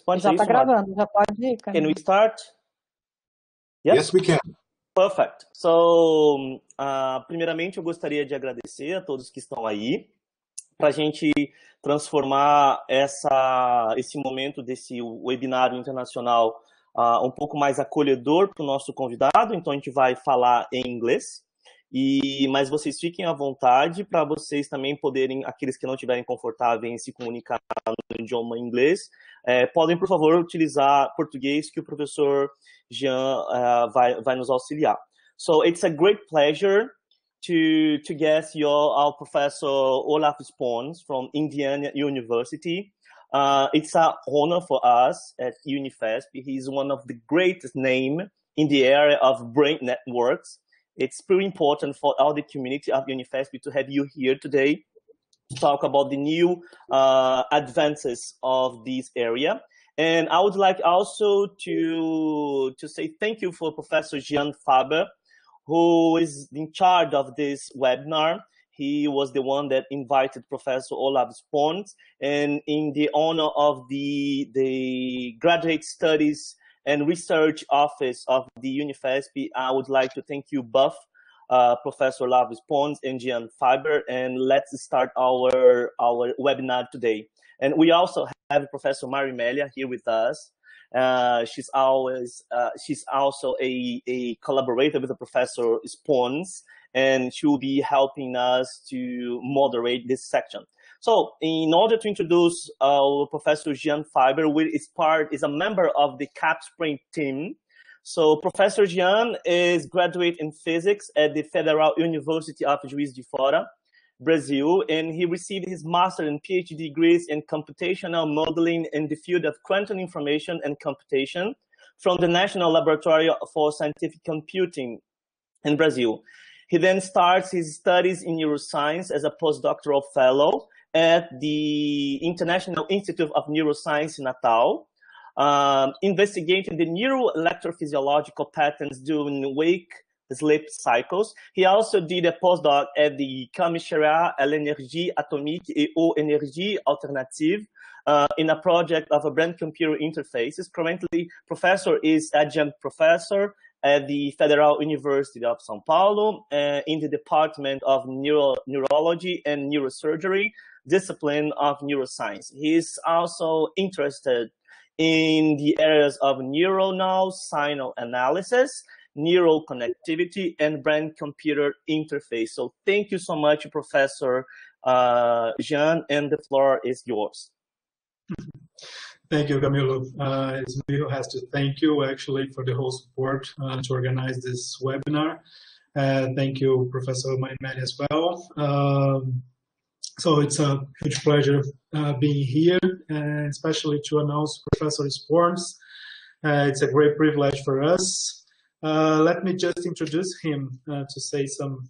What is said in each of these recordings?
Pode já ser está isso, Marco? gravando, já pode ir, Can we Camilo. start? Yes, we can. Perfect. So, primeiramente, eu gostaria de agradecer a todos que estão aí para a gente transformar esse momento desse webinário internacional um pouco mais acolhedor para o nosso convidado. Então, a gente vai falar em inglês. Mas vocês fiquem à vontade para vocês também poderem, aqueles que não estiverem confortáveis em se comunicar no idioma inglês, podem, por favor, utilizar português que o professor Jean vai nos auxiliar. So, it's a great pleasure to guest our Professor Olaf Sporns from Indiana University. It's an honor for us at Unifesp. He's one of the greatest names in the area of brain networks. It's pretty important for all the community of Unifesp to have you here today to talk about the new advances of this area. And I would like also to say thank you for Professor Jean Faber, who is in charge of this webinar. He was the one that invited Professor Olaf Sporns, and in the honor of the Graduate Studies and Research Office of the Unifesp, I would like to thank you both, Professor Olaf Sporns and Jean Faber, and let's start our webinar today. And we also have Professor Marimelia here with us. She's also a collaborator with the Professor Sporns, and she will be helping us to moderate this section. So, in order to introduce our Professor Jean Faber, who is a member of the CapSpring team. So, Professor Jean is graduate in physics at the Federal University of Juiz de Fora, Brazil, and he received his master and PhD degrees in computational modeling in the field of quantum information and computation from the National Laboratory for Scientific Computing in Brazil. He then starts his studies in neuroscience as a postdoctoral fellow at the International Institute of Neuroscience in Natal, investigating the neuroelectrophysiological patterns during wake sleep cycles. He also did a postdoc at the Commissariat à l'énergie atomique et aux énergies alternatives in a project of a brain-computer interfaces. Currently, professor is adjunct professor at the Federal University of São Paulo in the Department of Neurology and Neurosurgery, discipline of neuroscience. He is also interested in the areas of neuronal signal analysis, neural connectivity, and brain-computer interface. So thank you so much, Professor Jean, and the floor is yours. Thank you, Camilo. Camilo has to thank you actually for the whole support to organize this webinar. Thank you, Professor Marimelia, as well. So it's a huge pleasure being here, and especially to announce Professor Sporns. It's a great privilege for us. Let me just introduce him to say some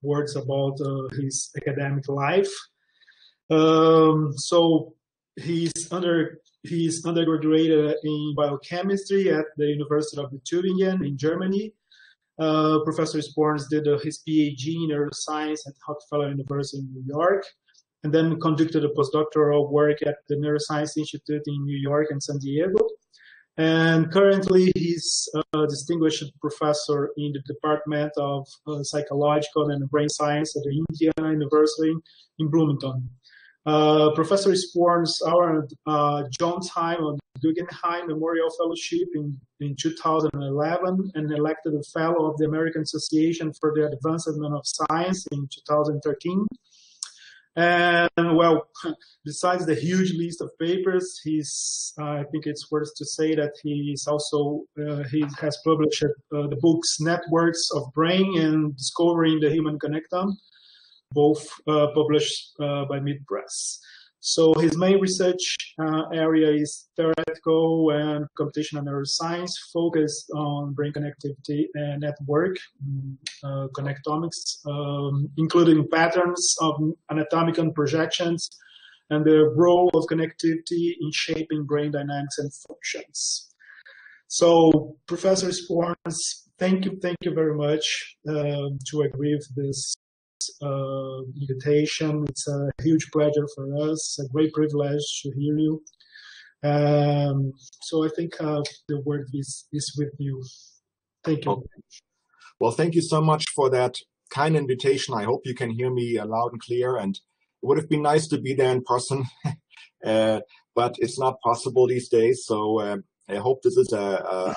words about his academic life. So he's undergraduate in biochemistry at the University of Tübingen in Germany. Professor Sporns did his PhD in neuroscience at Rockefeller University in New York, and then conducted a postdoctoral work at the Neuroscience Institute in New York and San Diego. And currently, he's a distinguished professor in the Department of Psychological and Brain Science at the Indiana University in Bloomington. Professor Sporns earned John Time on the Guggenheim Memorial Fellowship in 2011 and elected a Fellow of the American Association for the Advancement of Science in 2013. And well, besides the huge list of papers, I think it's worth to say that he has published the books Networks of Brain and Discovering the Human Connectome, both published by Mid Press. So his main research area is theoretical and computational neuroscience, focused on brain connectivity and network connectomics, including patterns of anatomical projections and the role of connectivity in shaping brain dynamics and functions. So, Professor Sporns, thank you very much to agree with this invitation. It's a huge pleasure for us, a great privilege to hear you. So I think the word is with you. Thank you. Okay. Well, thank you so much for that kind invitation. I hope you can hear me loud and clear, and it would have been nice to be there in person, but it's not possible these days. So I hope this is a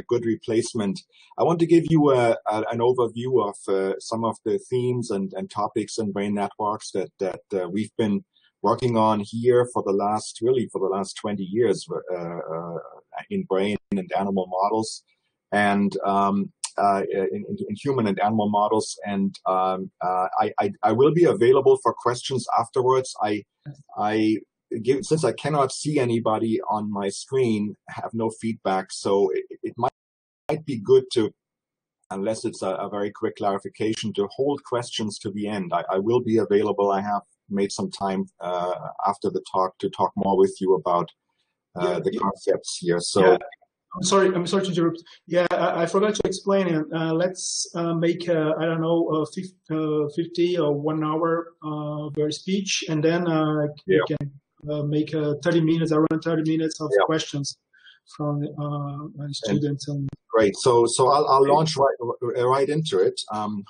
good replacement. I want to give you an overview of some of the themes and topics in brain networks that we've been working on here for the last 20 years in brain and animal models, and in human and animal models. And I will be available for questions afterwards. Since I cannot see anybody on my screen, have no feedback, so it might be good to, unless it's a very quick clarification, to hold questions to the end. I will be available. I have made some time after the talk to talk more with you about the concepts here. So. Yeah. I'm sorry to interrupt. Yeah, I forgot to explain it. Let's make I don't know 50 or 1 hour per speech, and then we can make 30 minutes, around 30 minutes of questions from students. Great. So I'll launch right into it.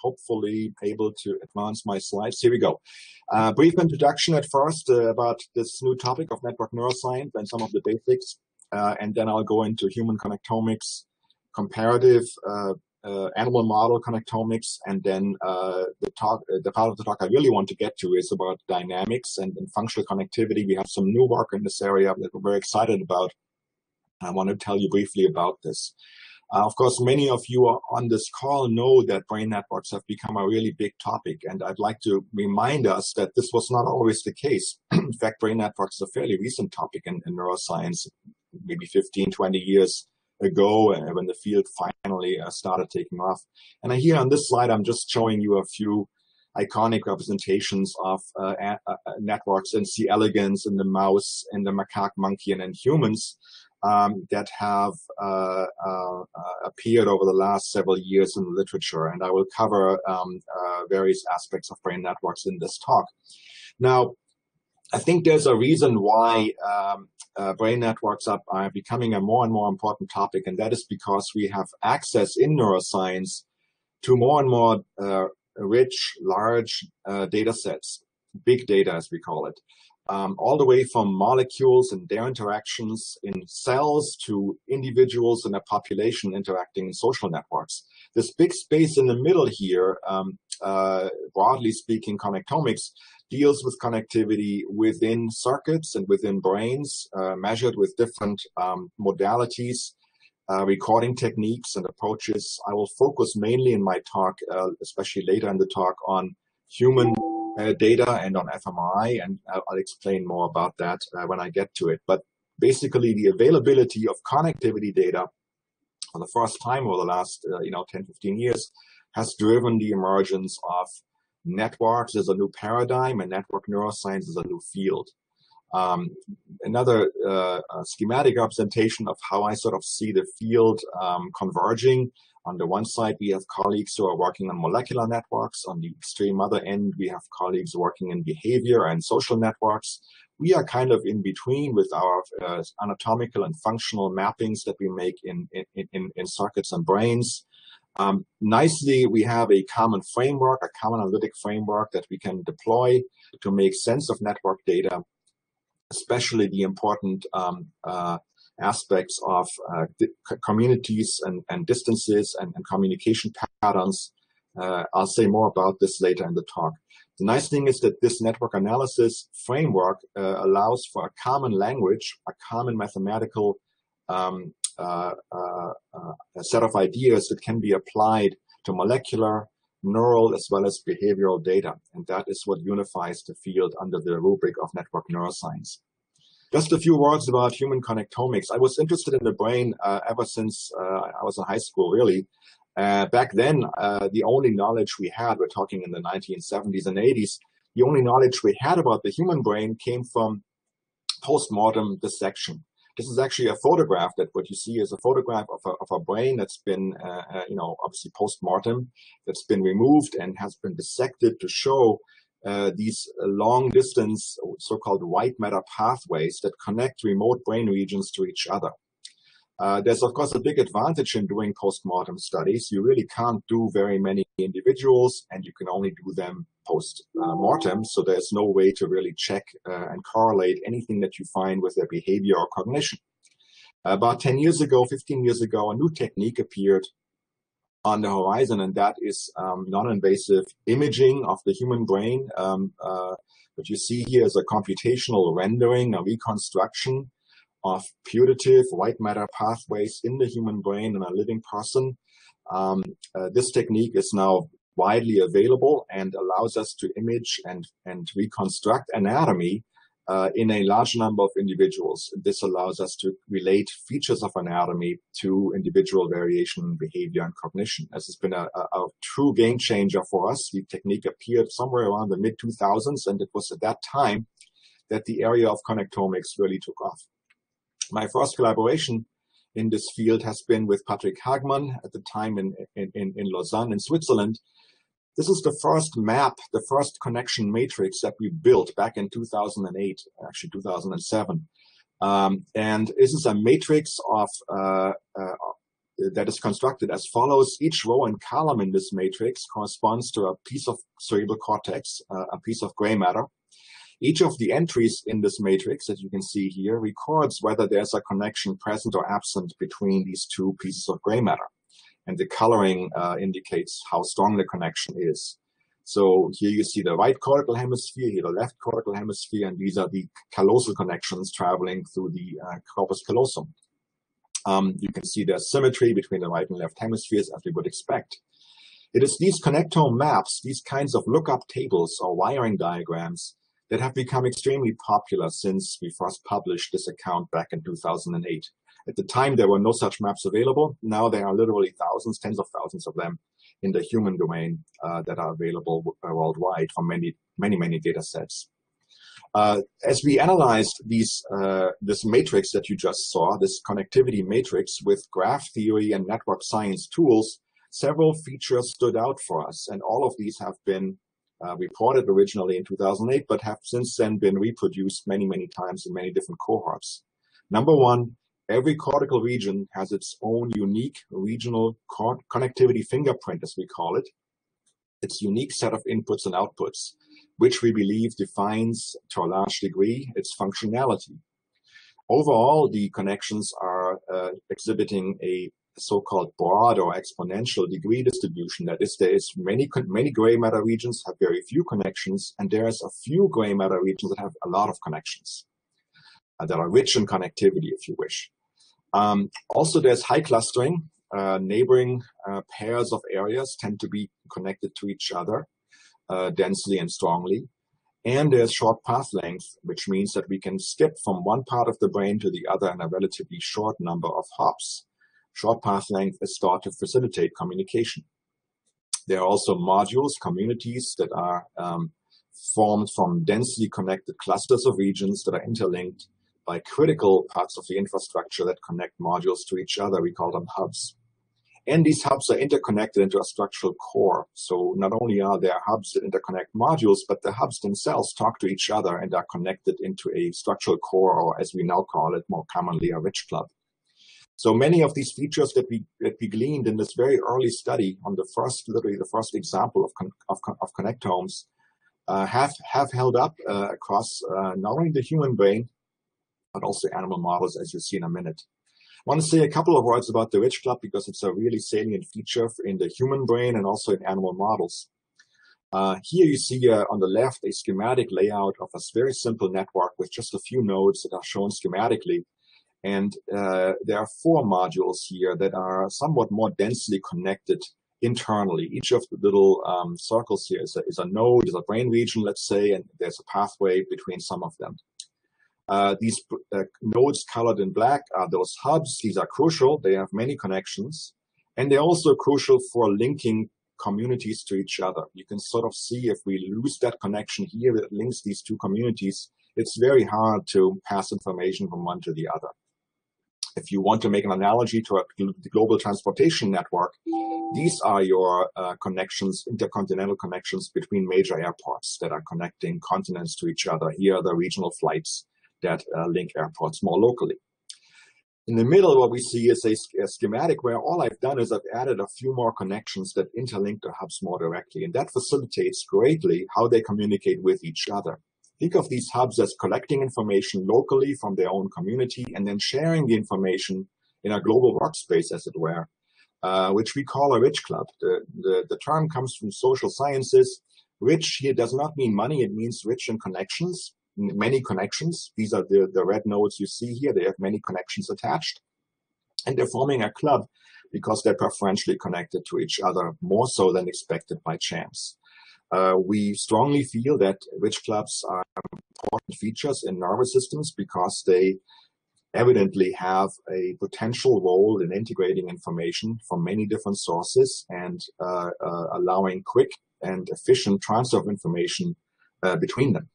Hopefully able to advance my slides. Here we go. Brief introduction at first about this new topic of network neuroscience and some of the basics. And then I'll go into human connectomics, comparative animal model connectomics, and then the part of the talk I really want to get to is about dynamics and functional connectivity. We have some new work in this area that we're very excited about. I want to tell you briefly about this. Of course, many of you on this call know that brain networks have become a really big topic, and I'd like to remind us that this was not always the case. In fact, brain networks is a fairly recent topic in neuroscience, maybe 15, 20 years ago, when the field finally started taking off. And here on this slide, I'm just showing you a few iconic representations of networks in C. elegans, in the mouse, in the macaque monkey, and in humans that have appeared over the last several years in the literature. And I will cover various aspects of brain networks in this talk. Now, I think there's a reason why brain networks are becoming a more and more important topic, and that is because we have access in neuroscience to more and more rich, large data sets, big data as we call it, all the way from molecules and their interactions in cells to individuals in a population interacting in social networks. This big space in the middle here, broadly speaking, connectomics, deals with connectivity within circuits and within brains, measured with different modalities, recording techniques and approaches. I will focus mainly in my talk, especially later in the talk, on human data and on fMRI, and I'll explain more about that when I get to it. But basically, the availability of connectivity data for the first time over the last 10, 15 years has driven the emergence of networks as a new paradigm, and network neuroscience is a new field. Another schematic representation of how I sort of see the field converging. On the one side, we have colleagues who are working on molecular networks. On the extreme other end, we have colleagues working in behavior and social networks. We are kind of in between with our anatomical and functional mappings that we make in circuits and brains. Nicely, we have a common framework, a common analytic framework that we can deploy to make sense of network data, especially the important aspects of communities and distances and communication patterns. I'll say more about this later in the talk. The nice thing is that this network analysis framework allows for a common language, a common mathematical a set of ideas that can be applied to molecular, neural, as well as behavioral data. And that is what unifies the field under the rubric of network neuroscience. Just a few words about human connectomics. I was interested in the brain ever since I was in high school, really. Back then, the only knowledge we had, we're talking in the 1970s and 80s, the only knowledge we had about the human brain came from post-mortem dissection. This is actually a photograph. That what you see is a photograph of a brain that's been, obviously post-mortem, that's been removed and has been dissected to show these long-distance, so-called white matter pathways that connect remote brain regions to each other. There's, of course, a big advantage in doing post-mortem studies. You really can't do very many individuals, and you can only do them post-mortem, so there's no way to really check and correlate anything that you find with their behavior or cognition. About 10 years ago, 15 years ago, a new technique appeared on the horizon, and that is non-invasive imaging of the human brain. What you see here is a computational rendering, a reconstruction of putative white matter pathways in the human brain in a living person. This technique is now widely available and allows us to image and reconstruct anatomy in a large number of individuals. This allows us to relate features of anatomy to individual variation in behavior and cognition. This has been a true game changer for us. The technique appeared somewhere around the mid-2000s, and it was at that time that the area of connectomics really took off. My first collaboration in this field has been with Patrick Hagmann at the time in Lausanne in Switzerland. This is the first map, the first connection matrix that we built back in 2008, actually 2007. And this is a matrix of that is constructed as follows. Each row and column in this matrix corresponds to a piece of cerebral cortex, a piece of gray matter. Each of the entries in this matrix that you can see here records whether there's a connection present or absent between these two pieces of gray matter. And the coloring indicates how strong the connection is. So here you see the right cortical hemisphere, here the left cortical hemisphere, and these are the callosal connections traveling through the corpus callosum. You can see there's symmetry between the right and left hemispheres, as we would expect. It is these connectome maps, these kinds of lookup tables or wiring diagrams, that have become extremely popular since we first published this account back in 2008. At the time, there were no such maps available. Now there are literally thousands, tens of thousands of them in the human domain that are available worldwide from many data sets. As we analyzed this matrix that you just saw, this connectivity matrix with graph theory and network science tools, several features stood out for us, and all of these have been reported originally in 2008, but have since then been reproduced many times in many different cohorts. Number one, every cortical region has its own unique regional connectivity fingerprint, as we call it. Its unique set of inputs and outputs, which we believe defines, to a large degree, its functionality. Overall, the connections are exhibiting a so-called broad or exponential degree distribution. That is, there is many gray matter regions have very few connections, and there's a few gray matter regions that have a lot of connections, that are rich in connectivity, if you wish. Also, there's high clustering. Neighboring pairs of areas tend to be connected to each other densely and strongly. And there's short path length, which means that we can skip from one part of the brain to the other in a relatively short number of hops. Short path length is thought to facilitate communication. There are also modules, communities that are formed from densely connected clusters of regions that are interlinked by critical parts of the infrastructure that connect modules to each other. We call them hubs. And these hubs are interconnected into a structural core. So not only are there hubs that interconnect modules, but the hubs themselves talk to each other and are connected into a structural core, or as we now call it more commonly, a rich club. So many of these features that we gleaned in this very early study on literally the first example of connectomes have held up across not only the human brain, but also animal models, as you'll see in a minute. I want to say a couple of words about the rich club because it's a really salient feature in the human brain and also in animal models. Here you see on the left a schematic layout of a very simple network with just a few nodes that are shown schematically. And there are 4 modules here that are somewhat more densely connected internally. Each of the little circles here is a node, is a brain region, let's say, and there's a pathway between some of them. These nodes colored in black are those hubs. These are crucial. They have many connections. And they're also crucial for linking communities to each other. You can sort of see if we lose that connection here that links these two communities, it's very hard to pass information from one to the other. If you want to make an analogy to the global transportation network, These are your connections, intercontinental connections between major airports that are connecting continents to each other. Here are the regional flights that link airports more locally. In the middle, what we see is a schematic where all I've done is I've added a few more connections that interlink the hubs more directly, and that facilitates greatly how they communicate with each other. Think of these hubs as collecting information locally from their own community and then sharing the information in a global workspace, as it were, which we call a rich club. The term comes from social sciences. Rich here does not mean money, it means rich in connections. Many connections. These are the red nodes you see here. They have many connections attached. And they're forming a club because they're preferentially connected to each other more so than expected by chance. We strongly feel that rich clubs are important features in nervous systems because they evidently have a potential role in integrating information from many different sources and allowing quick and efficient transfer of information between them.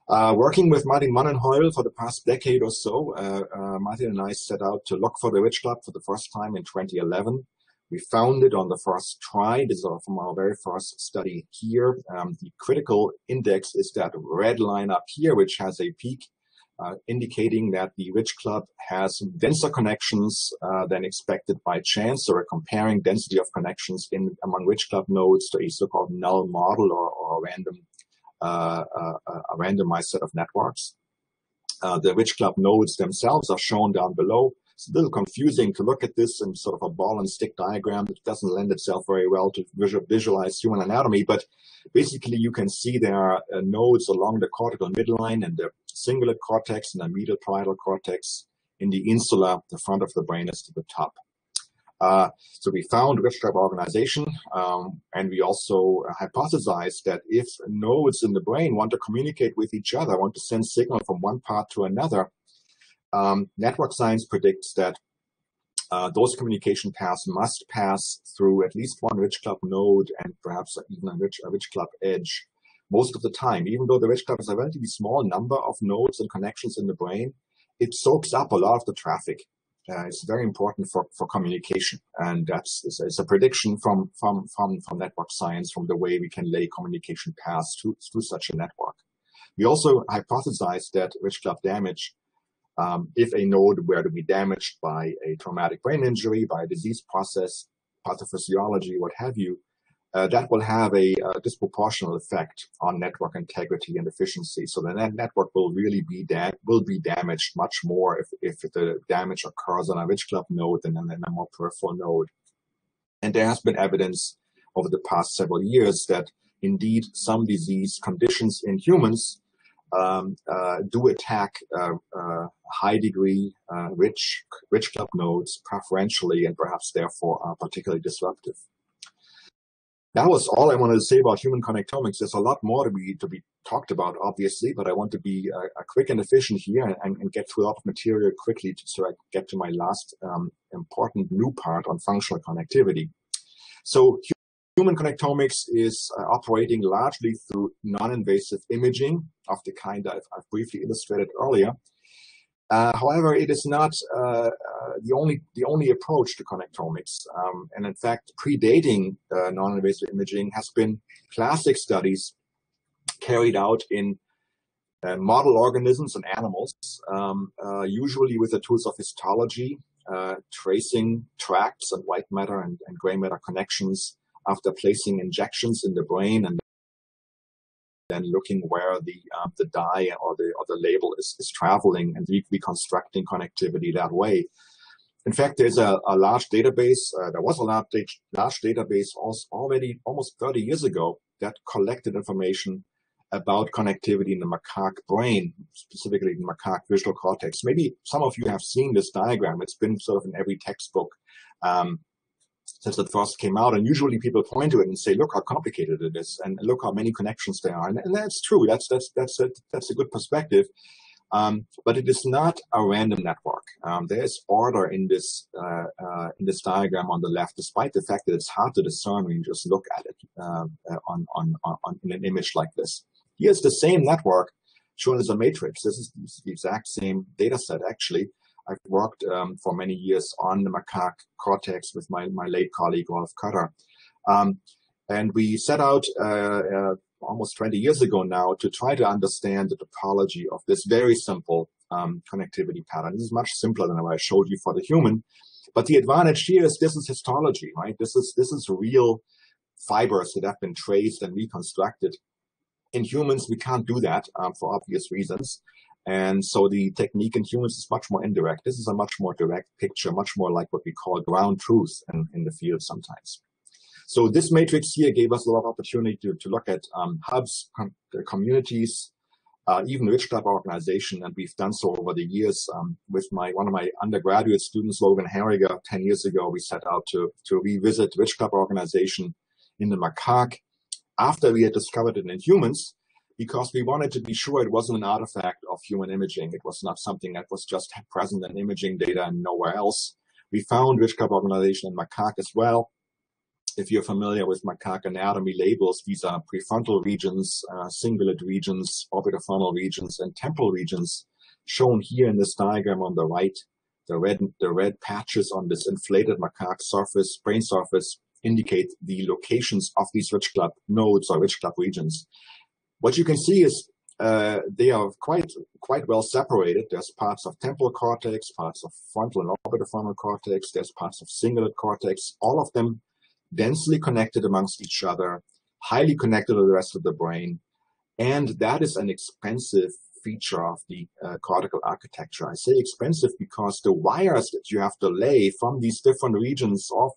Working with Martin Mannenheul for the past decade or so, Martin and I set out to look for the rich club for the first time in 2011. We found it on the first try. This is from our very first study here. The critical index is that red line up here, which has a peak, indicating that the rich club has denser connections than expected by chance. So we're comparing density of connections among rich club nodes to a so-called null model or a randomized set of networks. The rich club nodes themselves are shown down below. It's a little confusing to look at this in sort of a ball and stick diagram that doesn't lend itself very well to visualize human anatomy, but basically you can see there are nodes along the cortical midline and the cingulate cortex and the medial parietal cortex. In the insula, the front of the brain is to the top. So we found rich club organization, and we also hypothesized that if nodes in the brain want to communicate with each other, want to send signal from one part to another, network science predicts that those communication paths must pass through at least one rich club node and perhaps even a rich club edge most of the time. Even though the rich club is a relatively small number of nodes and connections in the brain, it soaks up a lot of the traffic. It's very important for communication, and it's a prediction from network science, from the way we can lay communication paths through such a network. We also hypothesized that rich club damage, if a node were to be damaged by a traumatic brain injury, by a disease process, pathophysiology, what have you, that will have a disproportional effect on network integrity and efficiency. So the network will really be damaged much more if the damage occurs on a rich club node than on a more peripheral node. And there has been evidence over the past several years that indeed some disease conditions in humans do attack high degree rich club nodes preferentially, and perhaps therefore are particularly disruptive. That was all I wanted to say about human connectomics. There's a lot more to be talked about, obviously, but I want to be quick and efficient here and get through a lot of material quickly so I get to my last important new part on functional connectivity. So human connectomics is operating largely through non-invasive imaging of the kind I've briefly illustrated earlier. However, it is not the only approach to connectomics, and in fact, predating non-invasive imaging has been classic studies carried out in model organisms and animals, usually with the tools of histology, tracing tracts and white matter and gray matter connections after placing injections in the brain, and then looking where the dye or the label is traveling and reconstructing connectivity that way. In fact, there's a large database. There was a large database already almost 30 years ago that collected information about connectivity in the macaque brain, specifically the macaque visual cortex. Maybe some of you have seen this diagram. It's been sort of in every textbook since it first came out, and usually people point to it and say, "Look how complicated it is, and look how many connections there are." And that's true. That's a good perspective. But it is not a random network. There is order in this diagram on the left, despite the fact that it's hard to discern when you just look at it in an image like this. Here's the same network shown as a matrix. This is the exact same data set, actually, I've worked for many years on the macaque cortex with my late colleague Olaf. And we set out almost 20 years ago now to try to understand the topology of this very simple connectivity pattern. This is much simpler than what I showed you for the human. But the advantage here is this is histology, right? This is real fibers that have been traced and reconstructed. In humans, we can't do that for obvious reasons. And so the technique in humans is much more indirect. This is a much more direct picture, much more like what we call ground truth in the field sometimes. So this matrix here gave us a lot of opportunity to look at hubs, communities, even rich club organization, and we've done so over the years. With one of my undergraduate students, Logan Harriger, 10 years ago, we set out to revisit rich club organization in the macaque after we had discovered it in humans, because we wanted to be sure it wasn't an artifact of human imaging. It was not something that was just present in imaging data and nowhere else. We found rich club organization in macaque as well. If you're familiar with macaque anatomy labels, these are prefrontal regions, cingulate regions, orbitofrontal regions, and temporal regions shown here in this diagram on the right. The red patches on this inflated macaque surface, brain surface, indicate the locations of these rich club nodes or rich club regions. What you can see is they are quite well separated. There's parts of temporal cortex, parts of frontal and orbitofrontal cortex, there's parts of cingulate cortex, all of them densely connected amongst each other, highly connected to the rest of the brain. And that is an expensive feature of the cortical architecture. I say expensive because the wires that you have to lay from these different regions of,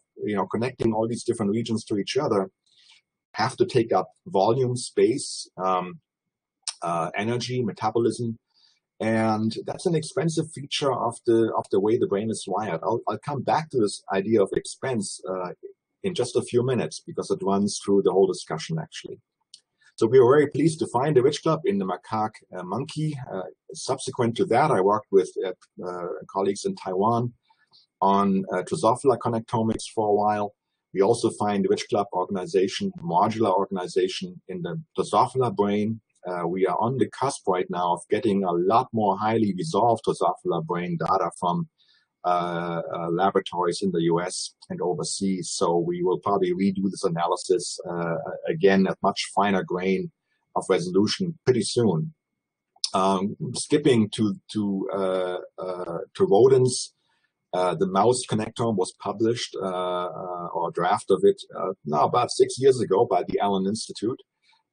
connecting all these different regions to each other have to take up volume, space, energy, metabolism. And that's an expensive feature of the way the brain is wired. I'll come back to this idea of expense in just a few minutes, because it runs through the whole discussion actually. So we were very pleased to find the rich club in the macaque monkey. Subsequent to that, I worked with colleagues in Taiwan on Drosophila connectomics for a while. We also find rich club organization, modular organization in the Drosophila brain. We are on the cusp right now of getting a lot more highly resolved Drosophila brain data from laboratories in the US and overseas. So we will probably redo this analysis again at much finer grain of resolution pretty soon. Skipping to rodents, the mouse connectome was published, or a draft of it, now about 6 years ago by the Allen Institute,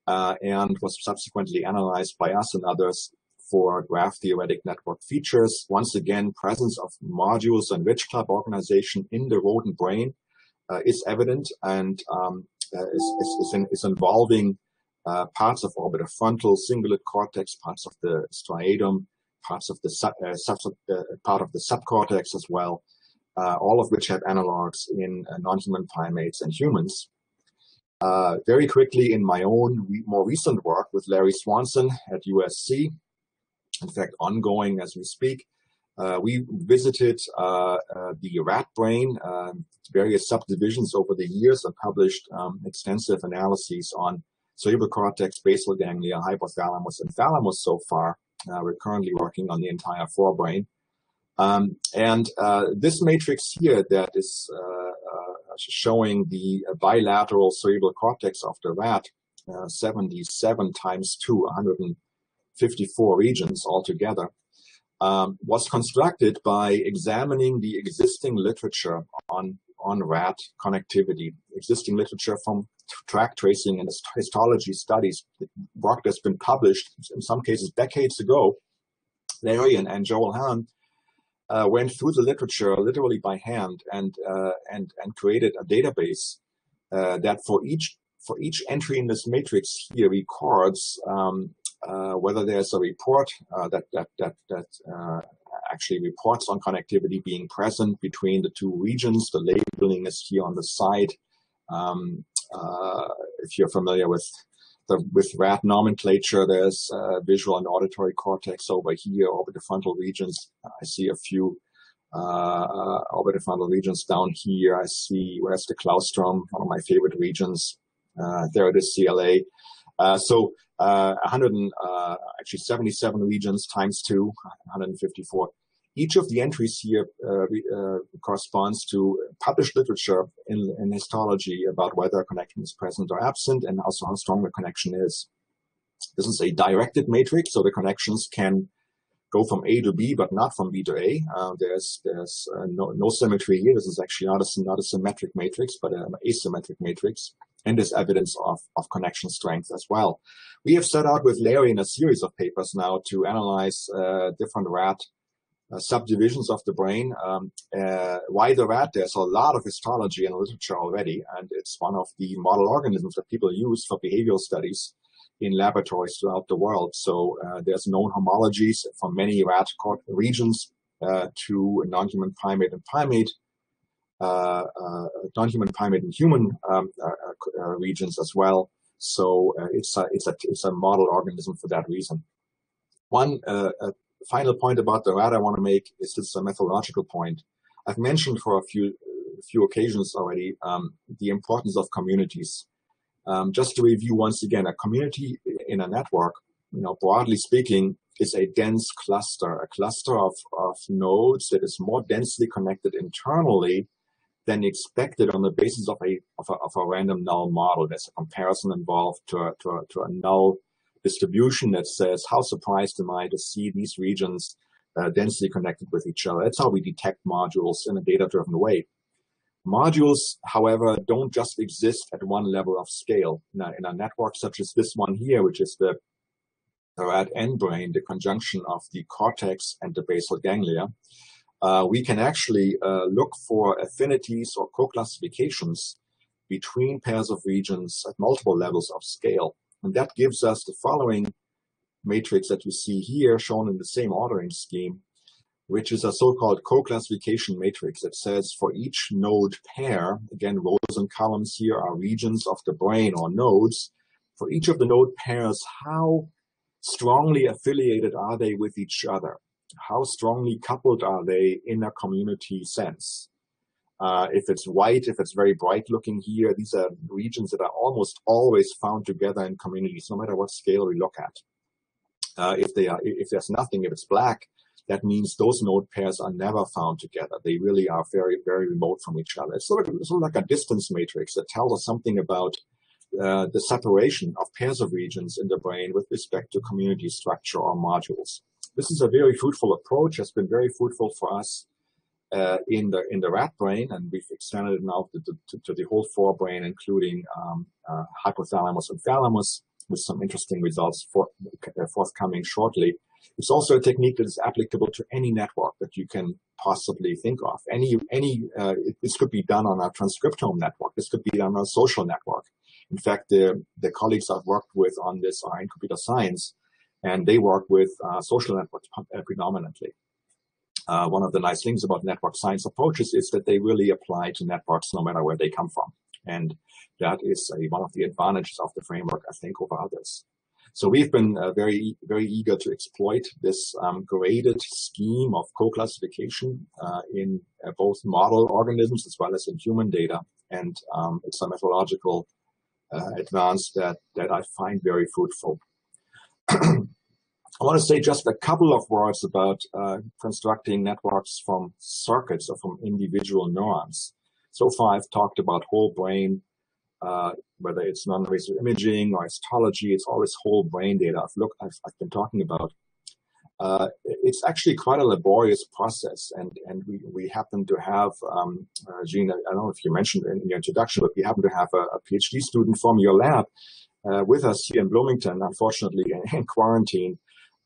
and was subsequently analyzed by us and others for graph theoretic network features. Once again, presence of modules and rich club organization in the rodent brain is evident, and is involving parts of orbitofrontal, cingulate cortex, parts of the striatum, parts of the part of the subcortex as well, all of which have analogs in non-human primates and humans. Very quickly, in my own more recent work with Larry Swanson at USC, in fact, ongoing as we speak, we visited the rat brain, various subdivisions over the years, and published extensive analyses on cerebral cortex, basal ganglia, hypothalamus, and thalamus so far. We're currently working on the entire forebrain. And this matrix here that is showing the bilateral cerebral cortex of the rat, 77 times 2, 154 regions altogether, was constructed by examining the existing literature on rat connectivity, existing literature from track tracing and histology studies, work that's been published in some cases decades ago. Larry and Joel Hahn went through the literature literally by hand and created a database that for each entry in this matrix here records whether there's a report that actually reports on connectivity being present between the two regions. The labeling is here on the side. If you're familiar with rat nomenclature, there's visual and auditory cortex over here, orbitofrontal regions. I see a few orbitofrontal regions down here. I see, where's the claustrum, one of my favorite regions. There it is, CLA. So 77 regions times 2, 154. Each of the entries here corresponds to published literature in histology about whether a connection is present or absent, and also how strong the connection is. This is a directed matrix, so the connections can go from A to B, but not from B to A. There's no symmetry here. This is actually not a symmetric matrix, but an asymmetric matrix. And there's evidence of connection strength as well. We have set out with Larry in a series of papers now to analyze different rat subdivisions of the brain. Why the rat? There's a lot of histology and literature already, and it's one of the model organisms that people use for behavioral studies in laboratories throughout the world. So there's known homologies from many rat regions to non-human primate and primate, non-human primate and human regions as well. So it's a model organism for that reason. One final point about the rat I want to make is this a methodological point. I've mentioned for a few occasions already the importance of communities. Just to review once again, a community in a network, broadly speaking, is a dense cluster, a cluster of nodes that is more densely connected internally than expected on the basis of a random null model. There's a comparison involved to a null distribution that says, how surprised am I to see these regions densely connected with each other? That's how we detect modules in a data-driven way. Modules, however, don't just exist at one level of scale. Now, in a network such as this one here, which is the rat end brain, the conjunction of the cortex and the basal ganglia, we can actually look for affinities or co-classifications between pairs of regions at multiple levels of scale. And that gives us the following matrix that you see here, shown in the same ordering scheme, which is a so-called co-classification matrix that says for each node pair, again, rows and columns here are regions of the brain or nodes. For each of the node pairs, how strongly affiliated are they with each other? How strongly coupled are they in a community sense? If it's white, if it's very bright looking here, these are regions that are almost always found together in communities, no matter what scale we look at. If there's nothing, if it's black, that means those node pairs are never found together. They really are very, very remote from each other. It's sort of like a distance matrix that tells us something about the separation of pairs of regions in the brain with respect to community structure or modules. This is a very fruitful approach, has been very fruitful for us in the rat brain, and we've extended it now to the whole forebrain, including hypothalamus and thalamus, with some interesting results forthcoming shortly. It's also a technique that is applicable to any network that you can possibly think of. This could be done on a transcriptome network. This could be done on a social network. In fact, the colleagues I've worked with on this are in computer science, and they work with social networks predominantly. One of the nice things about network science approaches is that they really apply to networks no matter where they come from. And that is one of the advantages of the framework, I think, over others. So we've been very, very eager to exploit this graded scheme of co-classification in both model organisms as well as in human data. And it's a methodological advance that I find very fruitful. I want to say just a couple of words about constructing networks from circuits or from individual neurons. So far, I've talked about whole brain, whether it's non-invasive imaging or histology, it's always whole brain data I've been talking about. It's actually quite a laborious process, and we happen to have, Jean, I don't know if you mentioned in your introduction, but we happen to have a PhD student from your lab with us here in Bloomington, unfortunately in quarantine.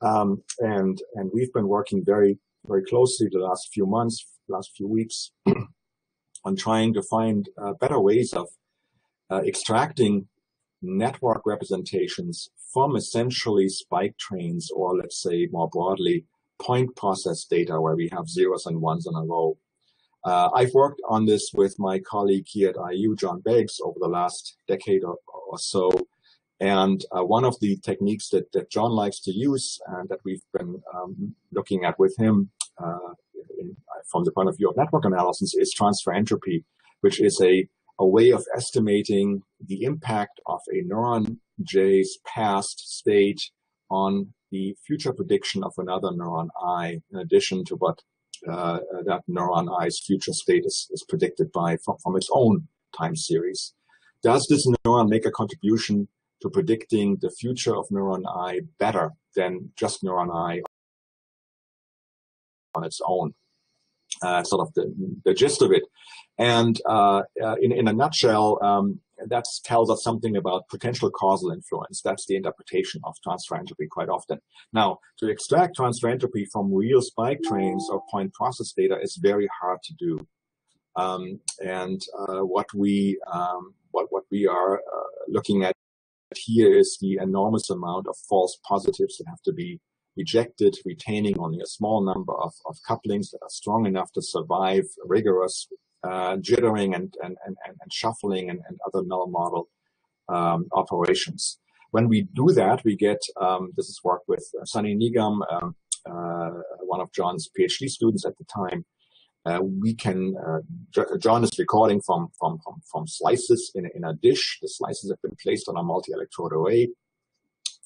And we've been working very, very closely the last few months, last few weeks on trying to find better ways of extracting network representations from essentially spike trains, or let's say more broadly, point process data where we have zeros and ones in a row. I've worked on this with my colleague here at IU, John Beggs, over the last decade or so. And one of the techniques that John likes to use and that we've been looking at with him from the point of view of network analysis is transfer entropy, which is a way of estimating the impact of a neuron J's past state on the future prediction of another neuron I, in addition to what that neuron I's future state is predicted from its own time series. Does this neuron make a contribution to predicting the future of neuron I better than just neuron I on its own? Sort of the gist of it. And in a nutshell, that tells us something about potential causal influence. That's the interpretation of transfer entropy quite often. Now, to extract transfer entropy from real spike trains or point process data is very hard to do. What we are looking at here is the enormous amount of false positives that have to be rejected, retaining only a small number of couplings that are strong enough to survive rigorous jittering and shuffling and other null model operations. When we do that, we get, this is work with Sunny Nigam, one of John's PhD students at the time. We can, John is recording from slices in a dish. The slices have been placed on a multi-electrode array,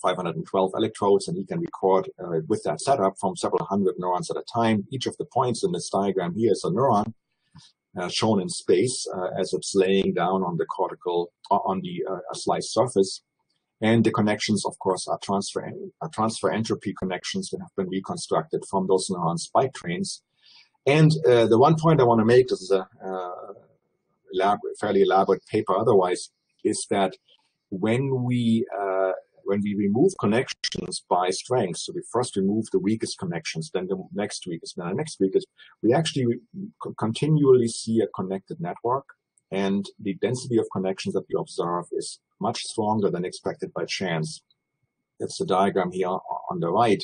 512 electrodes, and he can record with that setup from several hundred neurons at a time. Each of the points in this diagram here is a neuron shown in space as it's laying down on the cortical, on the slice surface. And the connections, of course, are transfer entropy connections that have been reconstructed from those neuron spike trains. And the one point I want to make, this is a fairly elaborate paper otherwise, is that when we remove connections by strength, so we first remove the weakest connections, then the next weakest, then the next weakest, we actually continually see a connected network, and the density of connections that we observe is much stronger than expected by chance. That's the diagram here on the right,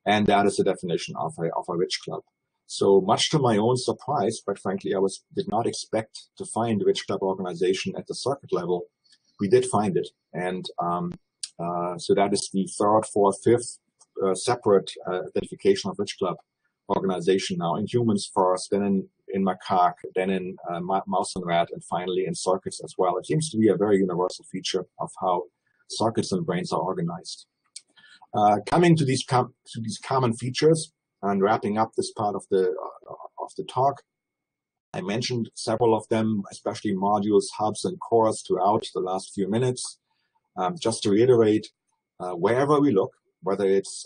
and that is the definition of a rich club. So much to my own surprise, quite frankly, I did not expect to find a rich club organization at the circuit level. We did find it, and so that is the third, fourth, fifth separate identification of rich club organization now in humans first, then in macaque, then in mouse and rat, and finally in circuits as well. It seems to be a very universal feature of how circuits and brains are organized. Coming to these common features and wrapping up this part of the talk, I mentioned several of them, especially modules, hubs, and cores throughout the last few minutes. Just to reiterate, wherever we look, whether it's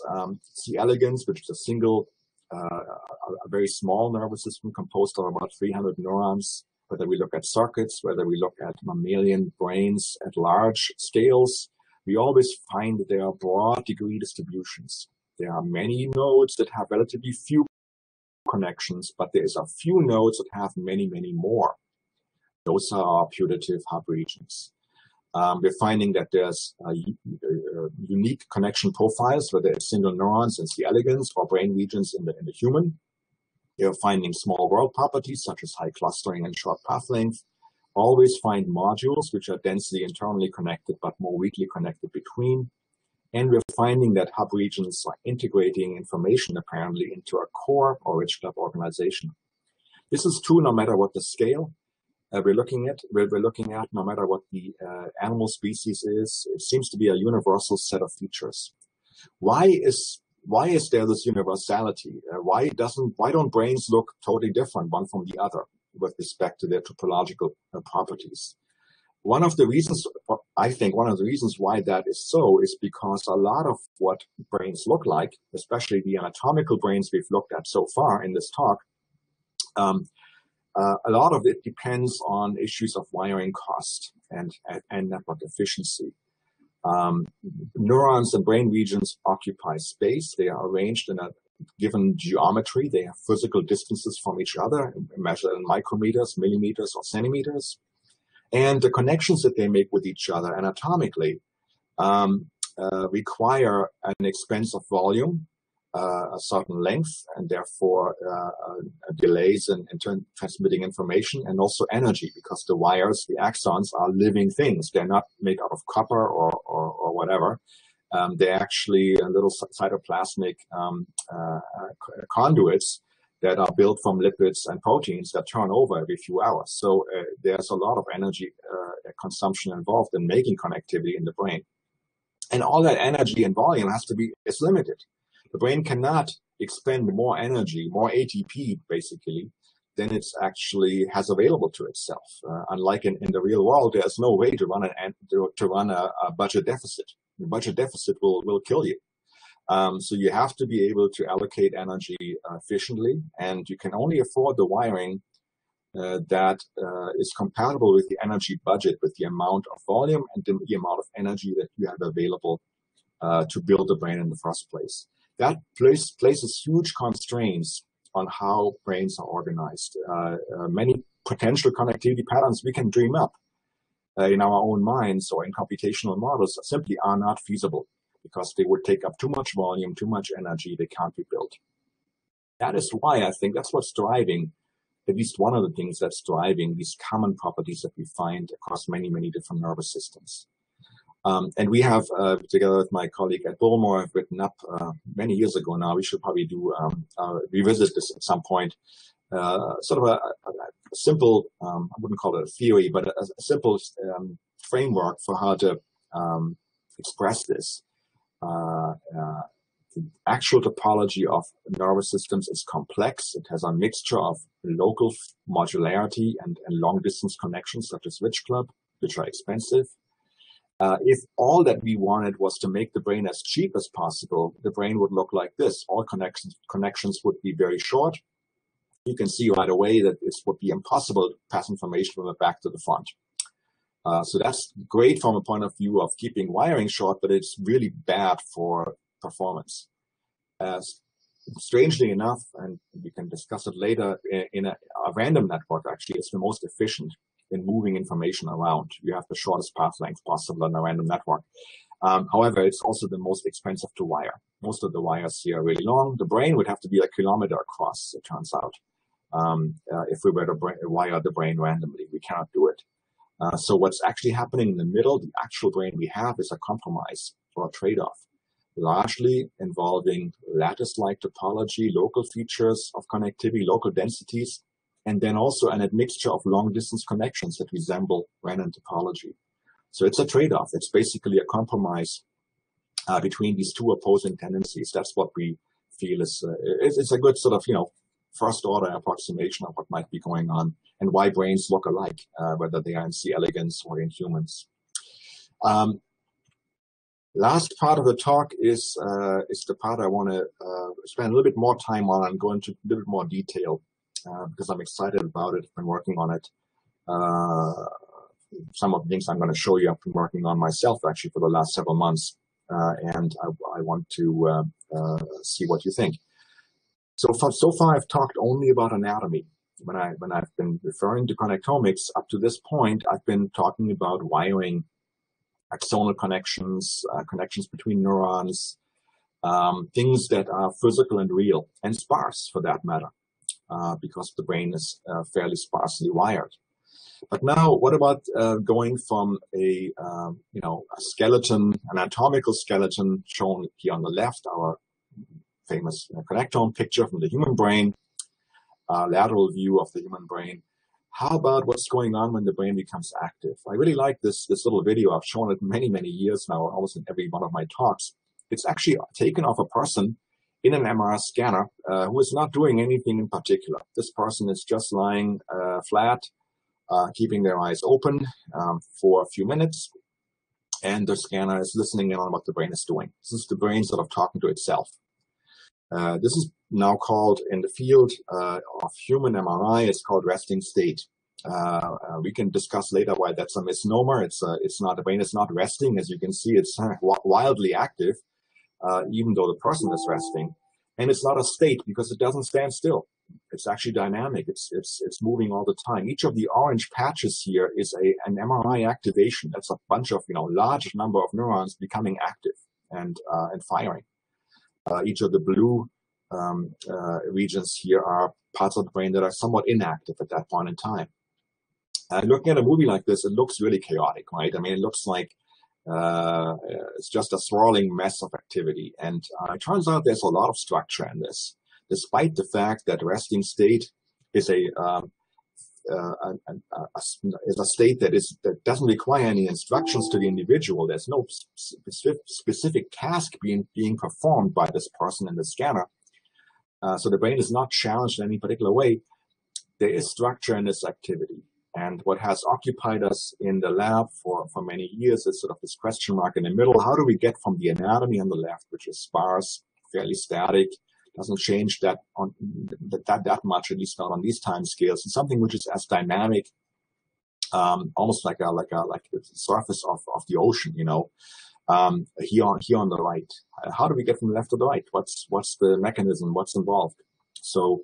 C. elegans, which is a single, a very small nervous system composed of about 300 neurons, whether we look at circuits, whether we look at mammalian brains at large scales, we always find that there are broad degree distributions. There are many nodes that have relatively few connections, but there's a few nodes that have many, many more. Those are our putative hub regions. We're finding that there's unique connection profiles, whether it's single neurons in C. elegans or brain regions in the human. We're finding small world properties such as high clustering and short path length. Always find modules which are densely internally connected but more weakly connected between. And we're finding that hub regions are integrating information apparently into a core or rich club organization. This is true no matter what the scale we're looking at, no matter what the animal species is. It seems to be a universal set of features. Why is there this universality? Why don't brains look totally different one from the other with respect to their topological properties? One of the reasons why that is so is because a lot of what brains look like, especially the anatomical brains we've looked at so far in this talk, a lot of it depends on issues of wiring cost and network efficiency. Neurons and brain regions occupy space. They are arranged in a given geometry. They have physical distances from each other, measured in micrometers, millimeters, or centimeters. And the connections that they make with each other anatomically require an expense of volume, a certain length, and therefore delays in transmitting information, and also energy, because the wires, the axons, are living things. They're not made out of copper or whatever. They're actually little cytoplasmic conduits that are built from lipids and proteins that turn over every few hours. So there's a lot of energy consumption involved in making connectivity in the brain. And all that energy and volume is limited. The brain cannot expend more energy, more ATP, basically, than it's actually has available to itself. Unlike in the real world, there's no way to run a budget deficit. The budget deficit will kill you. So you have to be able to allocate energy efficiently, and you can only afford the wiring that is compatible with the energy budget, with the amount of volume and the amount of energy that you have available to build the brain in the first place. That places huge constraints on how brains are organized. Many potential connectivity patterns we can dream up in our own minds or in computational models simply are not feasible because they would take up too much volume, too much energy, they can't be built. That is why I think that's what's driving, at least one of the things that's driving these common properties that we find across many, many different nervous systems. And we have, together with my colleague at Bullmore, have written up many years ago now. We should probably do revisit this at some point. Sort of a simple, I wouldn't call it a theory, but a simple framework for how to express this. The actual topology of nervous systems is complex. It has a mixture of local modularity and long-distance connections, such as Rich Club, which are expensive. If all that we wanted was to make the brain as cheap as possible, the brain would look like this. All connections would be very short. You can see right away that it would be impossible to pass information from the back to the front. So that's great from a point of view of keeping wiring short, but it's really bad for performance. Strangely enough, and we can discuss it later, in a random network actually is the most efficient in moving information around. You have the shortest path length possible in a random network. However, it's also the most expensive to wire. Most of the wires here are really long. The brain would have to be a kilometer across, it turns out. If we were to wire the brain randomly, we cannot do it. So what's actually happening in the middle, the actual brain we have, is a compromise or a trade-off, largely involving lattice-like topology, local features of connectivity, local densities, and then also an admixture of long-distance connections that resemble random topology. So it's a trade-off. It's basically a compromise between these two opposing tendencies. That's what we feel is it's a good sort of, first-order approximation of what might be going on and why brains look alike, whether they are in C. elegans or in humans. Last part of the talk is the part I want to spend a little bit more time on and go into a little bit more detail because I'm excited about it. I've been working on it. Some of the things I'm going to show you I've been working on myself actually for the last several months, and I want to see what you think. So far I've talked only about anatomy. When I've been referring to connectomics up to this point, I've been talking about wiring, axonal connections, connections between neurons, things that are physical and real, and sparse for that matter, because the brain is fairly sparsely wired. But now, what about going from a skeleton, an anatomical skeleton shown here on the left, our famous connectome picture from the human brain, lateral view of the human brain. How about what's going on when the brain becomes active? I really like this little video. I've shown it many, many years now, almost in every one of my talks. It's actually taken of a person in an MRI scanner who is not doing anything in particular. This person is just lying flat, keeping their eyes open for a few minutes, and the scanner is listening in on what the brain is doing. This is the brain sort of talking to itself. This is now called, in the field of human MRI, it's called resting state. We can discuss later why that's a misnomer. It's not, the brain is not resting. As you can see, it's wildly active, even though the person is resting. And it's not a state because it doesn't stand still. It's actually dynamic. It's moving all the time. Each of the orange patches here is an MRI activation. That's a bunch of, large number of neurons becoming active and firing. Each of the blue regions here are parts of the brain that are somewhat inactive at that point in time. Looking at a movie like this, it looks really chaotic, right? I mean, it looks like it's just a swirling mess of activity. And it turns out there's a lot of structure in this, despite the fact that resting state is a state that doesn't require any instructions to the individual. There's no specific task being performed by this person in the scanner. So the brain is not challenged in any particular way. There is structure in this activity. And what has occupied us in the lab for many years is sort of this question mark in the middle. How do we get from the anatomy on the left, which is sparse, fairly static, doesn't change that much, at least not on these time scales, and something which is as dynamic, almost like the surface of the ocean, you know, here on the right. How do we get from the left to the right? What's the mechanism? What's involved? So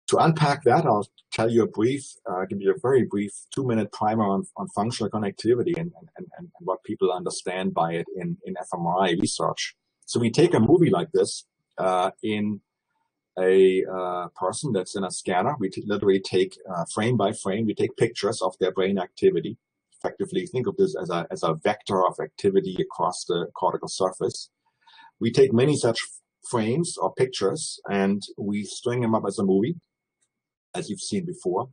to unpack that, I'll tell you give you a very brief 2-minute primer on functional connectivity and what people understand by it in fMRI research. So we take a movie like this in a person that's in a scanner. We literally take frame by frame, we take pictures of their brain activity. Effectively, think of this as a vector of activity across the cortical surface. We take many such frames or pictures and we string them up as a movie, as you've seen before.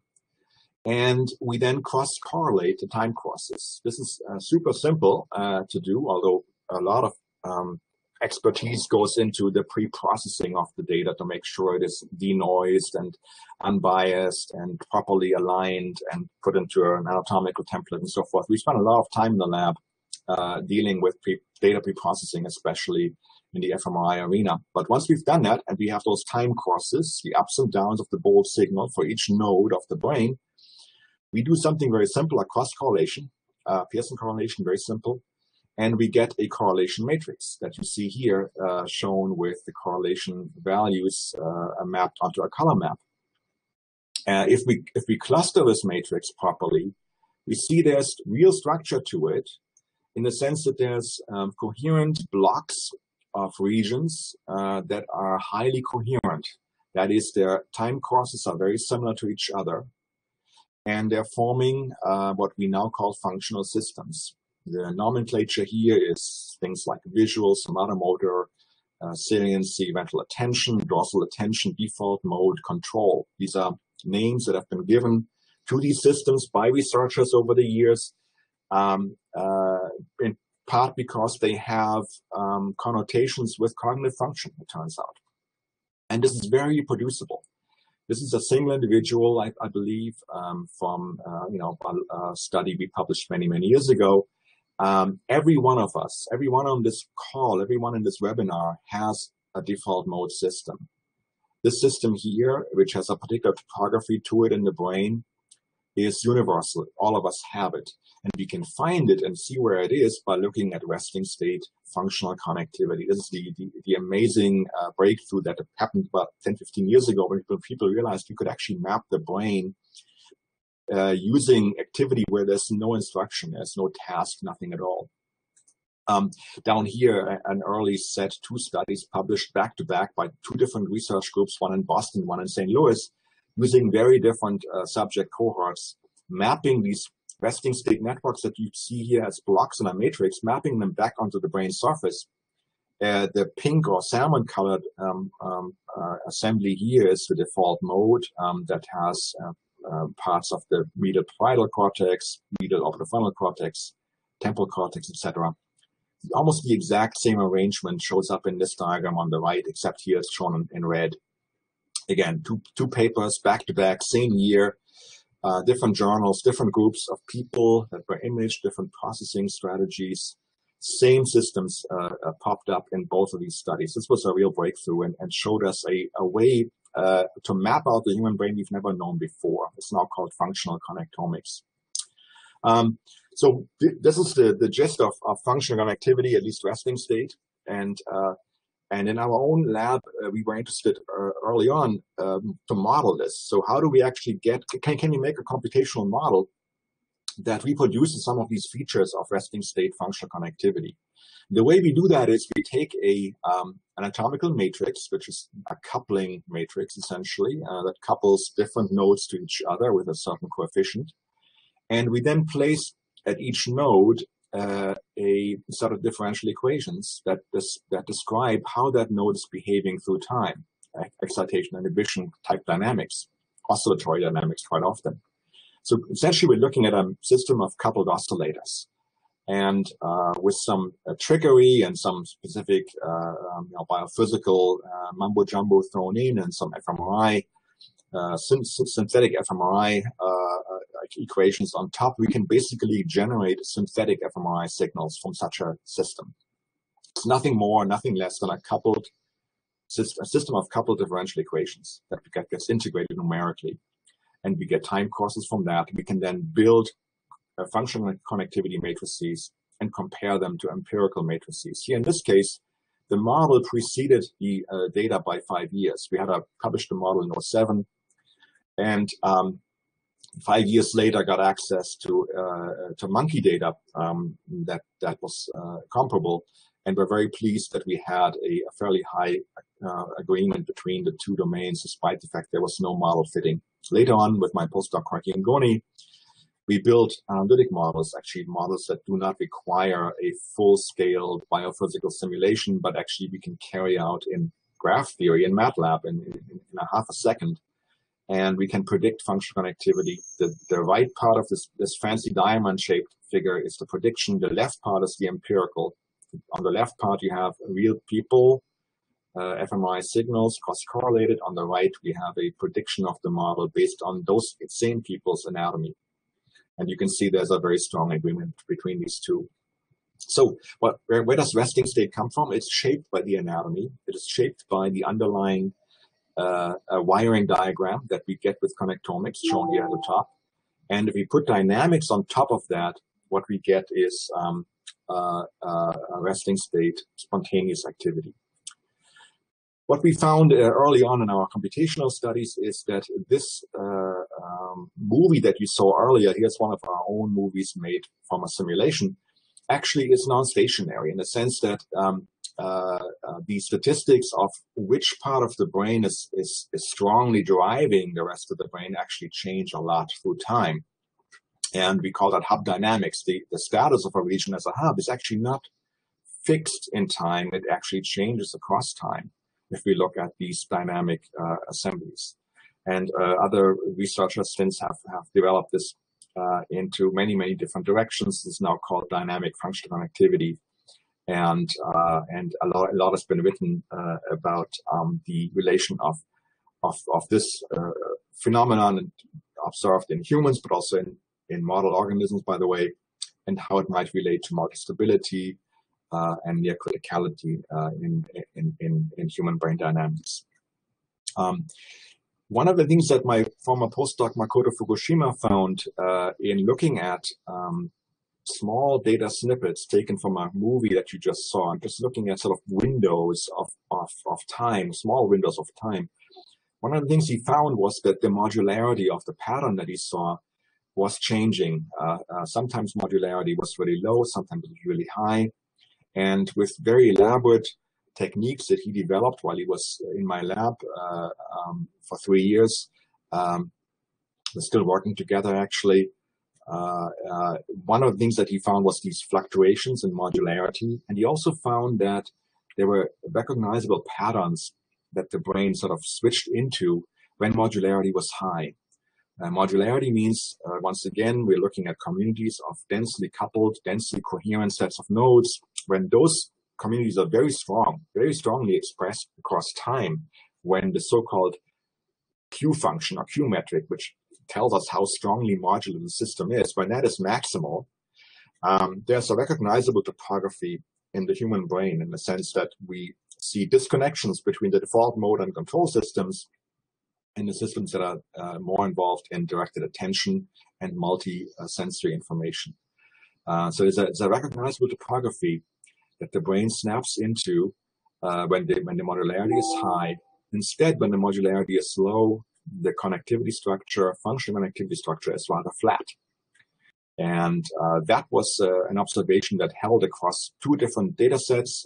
And we then cross-correlate the time courses. This is super simple to do, although a lot of expertise goes into the pre-processing of the data to make sure it is denoised and unbiased and properly aligned and put into an anatomical template and so forth. We spend a lot of time in the lab dealing with data pre-processing, especially in the fMRI arena. But once we've done that and we have those time courses, the ups and downs of the bold signal for each node of the brain, we do something very simple, a cross-correlation, Pearson correlation, very simple. And we get a correlation matrix that you see here shown with the correlation values mapped onto a color map. If we cluster this matrix properly, we see there's real structure to it in the sense that there's coherent blocks of regions that are highly coherent. That is, their time courses are very similar to each other, and they're forming what we now call functional systems. The nomenclature here is things like visual, somatomotor, saliency, ventral attention, dorsal attention, default mode, control. These are names that have been given to these systems by researchers over the years, in part because they have connotations with cognitive function, it turns out. And this is very reproducible. This is a single individual, I believe, from a study we published many years ago. Every one of us, everyone on this call, everyone in this webinar has a default mode system. This system here, which has a particular topography to it in the brain, is universal. All of us have it. And we can find it and see where it is by looking at resting state functional connectivity. This is the amazing breakthrough that happened about 10, 15 years ago when people realized you could actually map the brain using activity where there's no instruction, there's no task, nothing at all. Down here, an early set 2 studies published back to back by 2 different research groups, one in Boston, one in St. Louis, using very different subject cohorts, mapping these resting state networks that you see here as blocks in a matrix, mapping them back onto the brain surface. The pink or salmon colored assembly here is the default mode that has parts of the medial parietal cortex, medial orbitofrontal cortex, temporal cortex, etc. Almost the exact same arrangement shows up in this diagram on the right, except here it's shown in red. Again, two papers back to back, same year, different journals, different groups of people that were imaged, different processing strategies. Same systems popped up in both of these studies. This was a real breakthrough and showed us a way to map out the human brain we've never known before. It's now called functional connectomics. So this is the gist of functional connectivity, at least resting state. And in our own lab, we were interested early on to model this. So how do we actually can we make a computational model that reproduces some of these features of resting state functional connectivity? The way we do that is we take an anatomical matrix, which is a coupling matrix essentially, that couples different nodes to each other with a certain coefficient. And we then place at each node a set of differential equations that describe how that node is behaving through time, excitation, inhibition type dynamics, oscillatory dynamics quite often. So essentially we're looking at a system of coupled oscillators. And with some trickery and some specific biophysical mumbo jumbo thrown in, and some fMRI, synthetic fMRI equations on top, we can basically generate synthetic fMRI signals from such a system. It's nothing more, nothing less than a system of coupled differential equations that gets integrated numerically, and we get time courses from that. We can then build functional connectivity matrices and compare them to empirical matrices. Here in this case, the model preceded the data by 5 years. We had published the model in 2007, and 5 years later got access to monkey data that was comparable, and we're very pleased that we had a fairly high agreement between the two domains, despite the fact there was no model fitting. Later on, with my postdoc Korki Ngoni, we built analytic models, actually models that do not require a full-scale biophysical simulation, but actually we can carry out in graph theory in MATLAB in a half a second. And we can predict functional connectivity. The right part of this fancy diamond-shaped figure is the prediction. The left part is the empirical. On the left part, you have real people, fMRI signals, cross-correlated. On the right, we have a prediction of the model based on those same people's anatomy. And you can see there's a very strong agreement between these two. So where does resting state come from? It's shaped by the anatomy. It is shaped by the underlying wiring diagram that we get with connectomics, shown here at the top. And if we put dynamics on top of that, what we get is a resting state spontaneous activity. What we found early on in our computational studies is that this movie that you saw earlier, here's one of our own movies made from a simulation, actually is non-stationary in the sense that the statistics of which part of the brain is strongly driving the rest of the brain actually change a lot through time. And we call that hub dynamics. The status of a region as a hub is actually not fixed in time. It actually changes across time if we look at these dynamic assemblies. And other researchers since have developed this into many, many different directions. This is now called dynamic functional connectivity. And a lot has been written about the relation of this phenomenon observed in humans, but also in model organisms, by the way, and how it might relate to multistability and near criticality in human brain dynamics. One of the things that my former postdoc Makoto Fukushima found in looking at small data snippets taken from a movie that you just saw, and just looking at sort of windows of time, small windows of time, one of the things he found was that the modularity of the pattern that he saw was changing. Sometimes modularity was really low, sometimes it was really high. And with very elaborate techniques that he developed while he was in my lab for 3 years, we're still working together actually. One of the things that he found was these fluctuations in modularity. And he also found that there were recognizable patterns that the brain sort of switched into when modularity was high. Modularity means, once again, we're looking at communities of densely coupled, densely coherent sets of nodes. When those communities are very strong, very strongly expressed across time, when the so-called Q function or Q metric, which tells us how strongly modular the system is, when that is maximal, there's a recognizable topography in the human brain in the sense that we see disconnections between the default mode and control systems and the systems that are more involved in directed attention and multi-sensory information. So there's a recognizable topography that the brain snaps into when the modularity is high. Instead, when the modularity is low, the connectivity structure, functional connectivity structure is rather flat. And that was an observation that held across 2 different data sets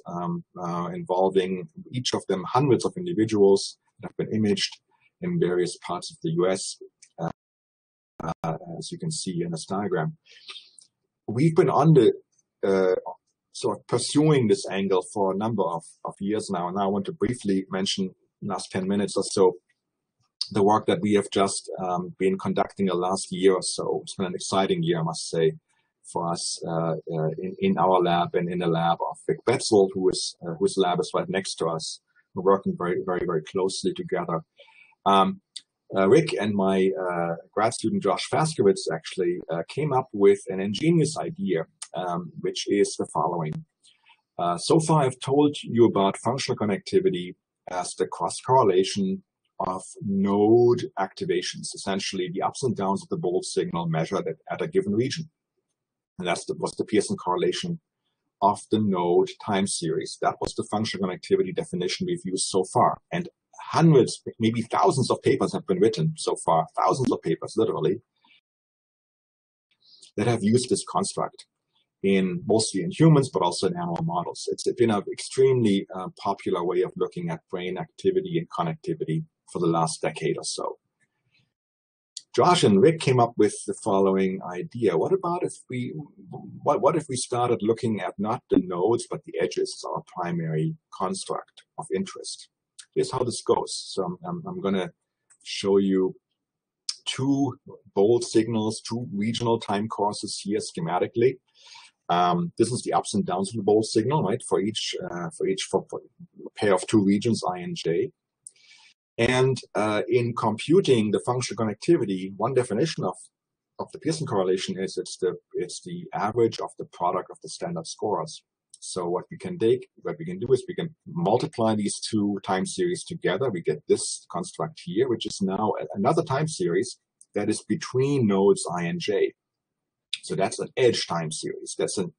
involving each of them hundreds of individuals that have been imaged in various parts of the US, as you can see in this diagram. We've been on the sort of pursuing this angle for a number of years now, and I want to briefly mention last 10 minutes or so the work that we have just been conducting the last year or so. It's been an exciting year, I must say, for us in our lab and in the lab of Vic Betzold, whose lab is right next to us. We're working very, very, very closely together. Rick and my grad student Josh Faskowitz actually came up with an ingenious idea, which is the following. So far, I've told you about functional connectivity as the cross-correlation of node activations, essentially the ups and downs of the Bolt signal measured at a given region. And that was the Pearson correlation of the node time series. That was the functional connectivity definition we've used so far. And hundreds, maybe thousands of papers have been written so far, thousands of papers, literally, that have used this construct mostly in humans, but also in animal models. It's been an extremely popular way of looking at brain activity and connectivity for the last decade or so. Josh and Rick came up with the following idea. What if we started looking at not the nodes, but the edges as our primary construct of interest? Here's how this goes. So I'm going to show you two Bolt signals, two regional time courses here schematically. This is the ups and downs of the Bolt signal, right? For each pair of two regions, I and J. And in computing the functional connectivity, one definition of the Pearson correlation is it's the average of the product of the standard scores. So what we can do is we can multiply these two time series together. We get this construct here, which is now another time series that is between nodes I and J. So that's an edge time series. That's an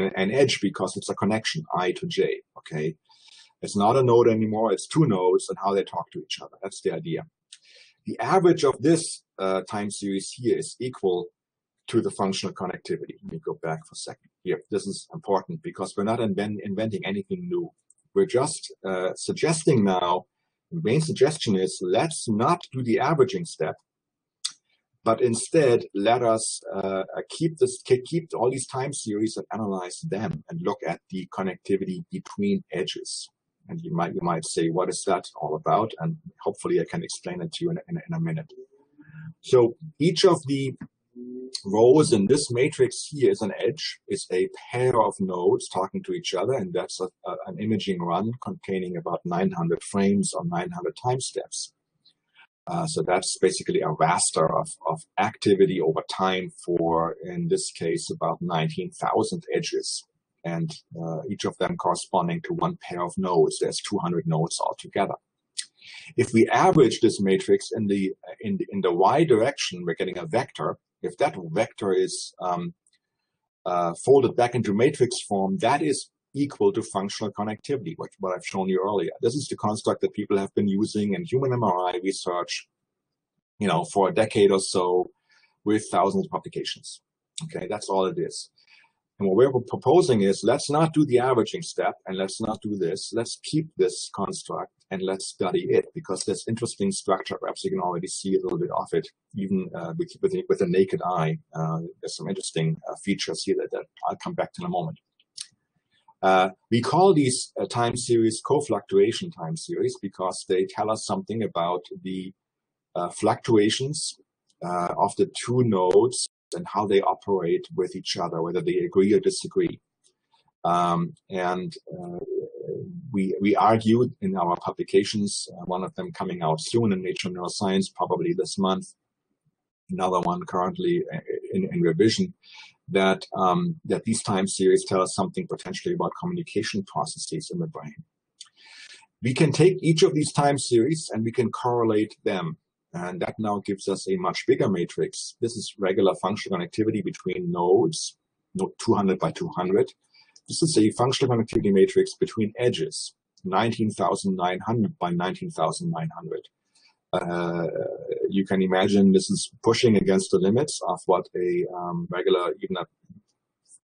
edge because it's a connection I to J. Okay. It's not a node anymore, it's two nodes and how they talk to each other. That's the idea. The average of this time series here is equal to the functional connectivity. Let me go back for a second. Here, this is important because we're not inventing anything new. We're just suggesting now, the main suggestion is let's not do the averaging step, but instead let us keep all these time series and analyze them and look at the connectivity between edges. And you might say, what is that all about? And hopefully I can explain it to you in a minute. So each of the rows in this matrix here is an edge, is a pair of nodes talking to each other, and that's an imaging run containing about 900 frames or 900 time steps. So that's basically a raster of activity over time for, in this case, about 19,000 edges. And each of them corresponding to one pair of nodes. There's 200 nodes altogether. If we average this matrix in the y direction, we're getting a vector. If that vector is folded back into matrix form, that is equal to functional connectivity, what I've shown you earlier. This is the construct that people have been using in human MRI research, for a decade or so, with thousands of publications. Okay, that's all it is. And what we're proposing is let's not do the averaging step and let's not do this. Let's keep this construct and let's study it because there's interesting structure. Perhaps you can already see a little bit of it, even with the naked eye. There's some interesting features here that I'll come back to in a moment. We call these time series co-fluctuation time series because they tell us something about the fluctuations of the two nodes and how they operate with each other, whether they agree or disagree. We argued in our publications, one of them coming out soon in Nature Neuroscience, probably this month, another one currently in revision, that these time series tell us something potentially about communication processes in the brain. We can take each of these time series and we can correlate them. And that now gives us a much bigger matrix. This is regular functional connectivity between nodes, 200 by 200. This is a functional connectivity matrix between edges, 19,900 by 19,900. You can imagine this is pushing against the limits of what a regular, even a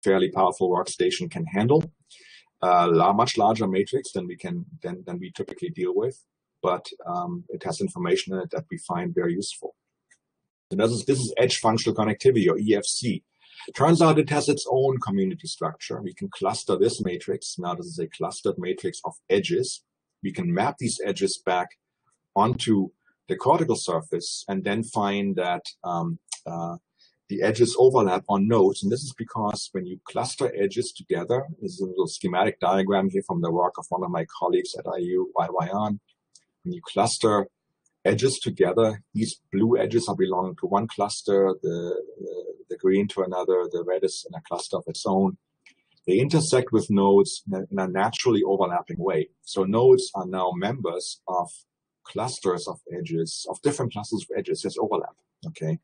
fairly powerful workstation can handle. Much larger matrix than we typically deal with. But it has information in it that we find very useful. And this is edge functional connectivity, or EFC. Turns out it has its own community structure. We can cluster this matrix. Now this is a clustered matrix of edges. We can map these edges back onto the cortical surface and then find that the edges overlap on nodes, and this is because when you cluster edges together, this is a little schematic diagram here from the work of one of my colleagues at IU, YYN. When you cluster edges together, these blue edges are belonging to one cluster, the green to another, the red is in a cluster of its own. They intersect with nodes in a naturally overlapping way. So nodes are now members of clusters of edges, of different clusters of edges. There's overlap, okay?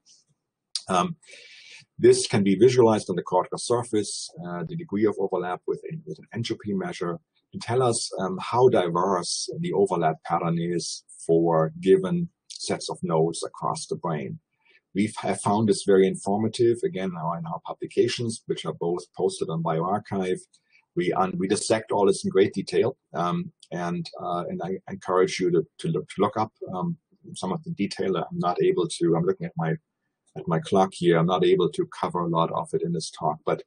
This can be visualized on the cortical surface, the degree of overlap with an entropy measure, to tell us how diverse the overlap pattern is for given sets of nodes across the brain. We have found this very informative, again, now in our publications, which are both posted on bioRxiv. We dissect all this in great detail, and I encourage you to look up some of the detail. I'm not able to. I'm looking at my clock here. I'm not able to cover a lot of it in this talk, but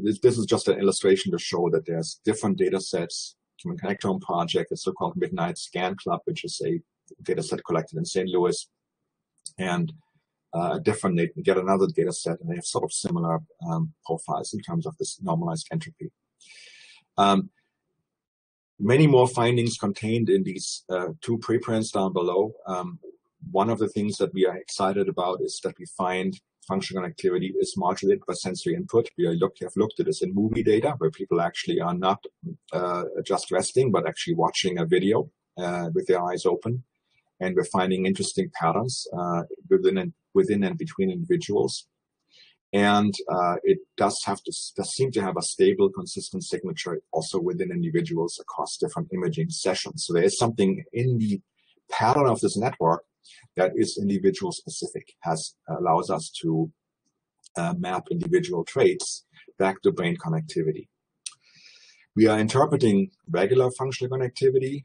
this is just an illustration to show that there's different data sets from the Connectome project, the so-called Midnight Scan Club, which is a data set collected in St. Louis, and yet another data set, and they have sort of similar profiles in terms of this normalized entropy. Many more findings contained in these two preprints down below. One of the things that we are excited about is that we find functional activity is modulated by sensory input. We have looked at this in movie data, where people actually are not just resting, but actually watching a video with their eyes open. And we're finding interesting patterns within and between individuals. And it does seem to have a stable, consistent signature also within individuals across different imaging sessions. So there is something in the pattern of this network that is individual specific, allows us to map individual traits back to brain connectivity. We are interpreting regular functional connectivity,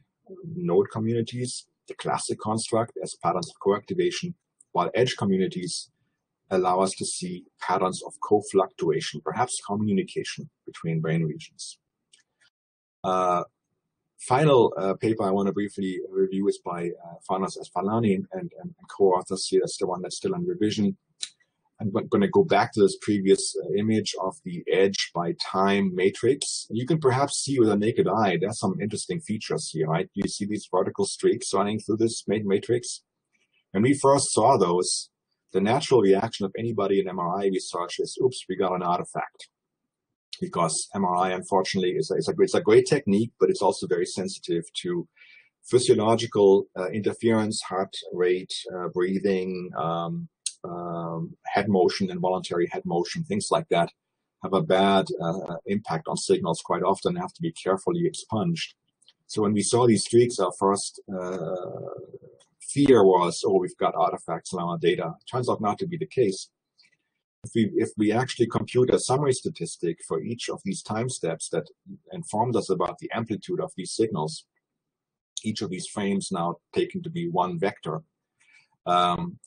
node communities, the classic construct, as patterns of co-activation, while edge communities allow us to see patterns of co-fluctuation, perhaps communication between brain regions. Final paper I want to briefly review is by Farnas Esfalani and co-authors here. That's the one that's still in revision. I'm going to go back to this previous image of the edge by time matrix. You can perhaps see with a naked eye, there's some interesting features here, right? You see these vertical streaks running through this matrix. When we first saw those, the natural reaction of anybody in MRI research is, oops, we got an artifact. Because MRI, unfortunately, is a great technique, but it's also very sensitive to physiological interference, heart rate, breathing, head motion, involuntary head motion, things like that have a bad impact on signals quite often, have to be carefully expunged. So when we saw these streaks, our first fear was, oh, we've got artifacts in our data. It turns out not to be the case. If we actually compute a summary statistic for each of these time steps that informs us about the amplitude of these signals, each of these frames now taken to be one vector,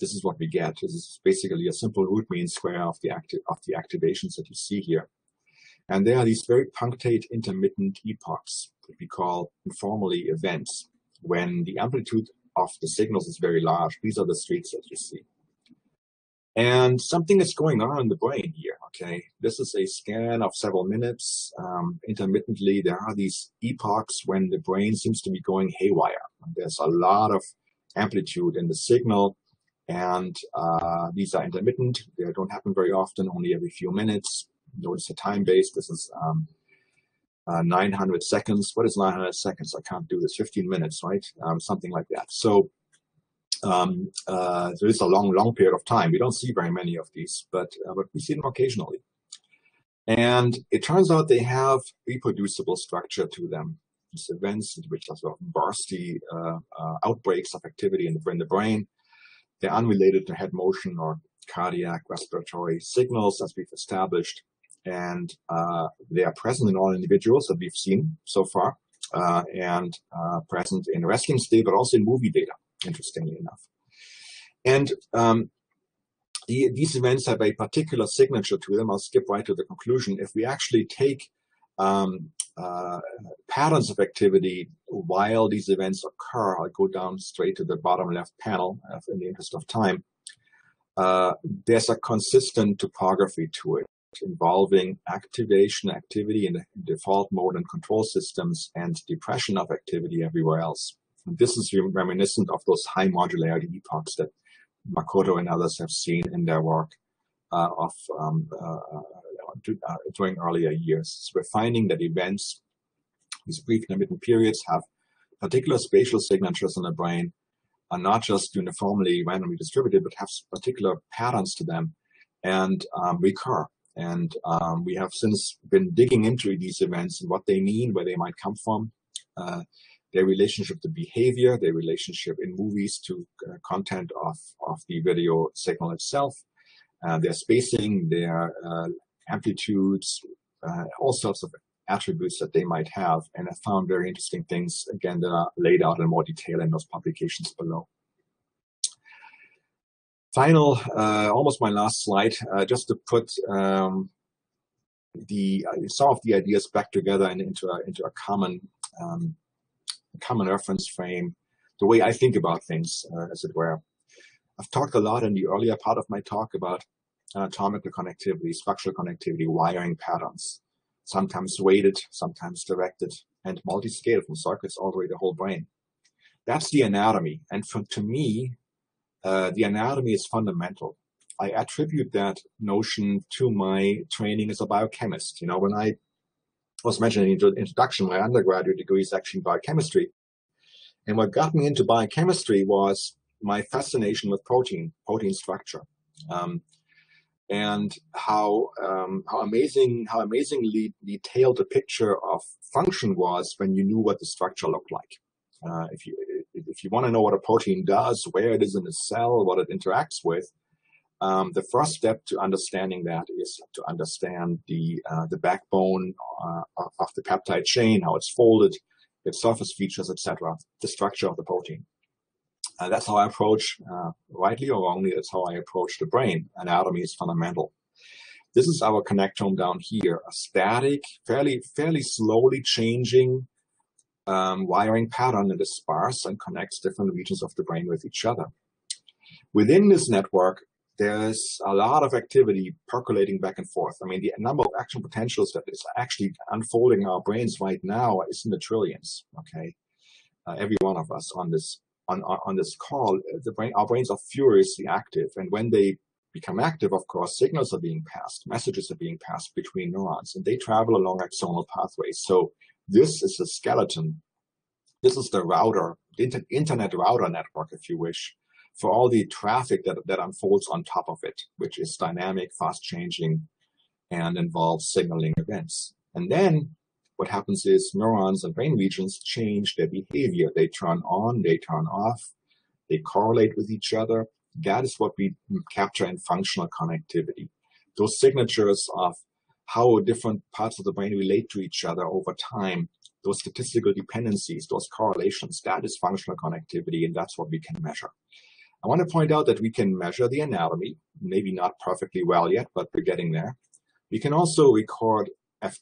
this is what we get. This is basically a simple root mean square of the activations that you see here. And there are these very punctate intermittent epochs that we call informally events, when the amplitude of the signals is very large. These are the streaks that you see. And something is going on in the brain here, okay? This is a scan of several minutes. Intermittently, there are these epochs when the brain seems to be going haywire. There's a lot of amplitude in the signal, and these are intermittent. They don't happen very often, only every few minutes. Notice the time base. This is 900 seconds. What is 900 seconds? I can't do this. 15 minutes, right? Something like that. So there is a long period of time. We don't see very many of these, but we see them occasionally. And it turns out they have reproducible structure to them. These events, which are sort of bursty outbreaks of activity in the brain, they're unrelated to head motion or cardiac respiratory signals, as we've established. And they are present in all individuals that we've seen so far, and present in resting state, but also in movie data, interestingly enough. And these events have a particular signature to them. I'll skip right to the conclusion. If we actually take patterns of activity while these events occur, I'll go down straight to the bottom left panel in the interest of time. there's a consistent topography to it, involving activation, activity in the default mode and control systems, and depression of activity everywhere else. And this is reminiscent of those high modularity epochs that Makoto and others have seen in their work during earlier years. So we're finding that events, these brief intermittent periods, have particular spatial signatures in the brain, are not just uniformly randomly distributed, but have particular patterns to them and recur. And we have since been digging into these events and what they mean, where they might come from, their relationship to behavior, their relationship in movies to content of the video signal itself, their spacing, their amplitudes, all sorts of attributes that they might have. And I found very interesting things, again, that are laid out in more detail in those publications below. Final, almost my last slide, just to put some of the ideas back together and into a common reference frame, the way I think about things, as it were. I've talked a lot in the earlier part of my talk about anatomical connectivity, structural connectivity, wiring patterns, sometimes weighted, sometimes directed, and multi-scale from circuits all the way to the whole brain. That's the anatomy. And to me, the anatomy is fundamental. I attribute that notion to my training as a biochemist. You know, when I was mentioning in the introduction, my undergraduate degree is actually in biochemistry. And what got me into biochemistry was my fascination with protein structure. And how amazingly detailed the picture of function was when you knew what the structure looked like. If you want to know what a protein does, where it is in the cell, what it interacts with, the first step to understanding that is to understand the backbone of the peptide chain, how it's folded, its surface features, etc., the structure of the protein. That's how I approach, rightly or wrongly, that's how I approach the brain. Anatomy is fundamental. This is our connectome down here, a static, fairly slowly changing wiring pattern that is sparse and connects different regions of the brain with each other. Within this network, there's a lot of activity percolating back and forth. I mean, the number of action potentials that is actually unfolding in our brains right now is in the trillions, okay? Every one of us on this call, our brains are furiously active. And when they become active, of course, signals are being passed, messages are being passed between neurons, and they travel along axonal pathways. So this is the skeleton. This is the router, the internet router network, if you wish, for all the traffic that unfolds on top of it, which is dynamic, fast changing, and involves signaling events. And then what happens is neurons and brain regions change their behavior. They turn on, they turn off, they correlate with each other. That is what we capture in functional connectivity. Those signatures of how different parts of the brain relate to each other over time, those statistical dependencies, those correlations, that is functional connectivity, and that's what we can measure. I want to point out that we can measure the anatomy, maybe not perfectly well yet, but we're getting there. We can also record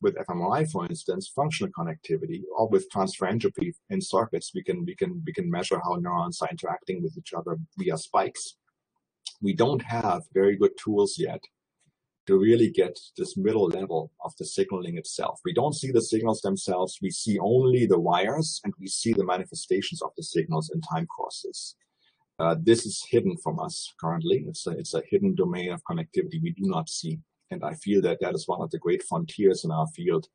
with fMRI, for instance, functional connectivity, or with transfer entropy in circuits. We can measure how neurons are interacting with each other via spikes. We don't have very good tools yet to really get this middle level of the signaling itself. We don't see the signals themselves. We see only the wires, and we see the manifestations of the signals in time courses. This is hidden from us currently. It's a hidden domain of connectivity we do not see. And I feel that that is one of the great frontiers in our field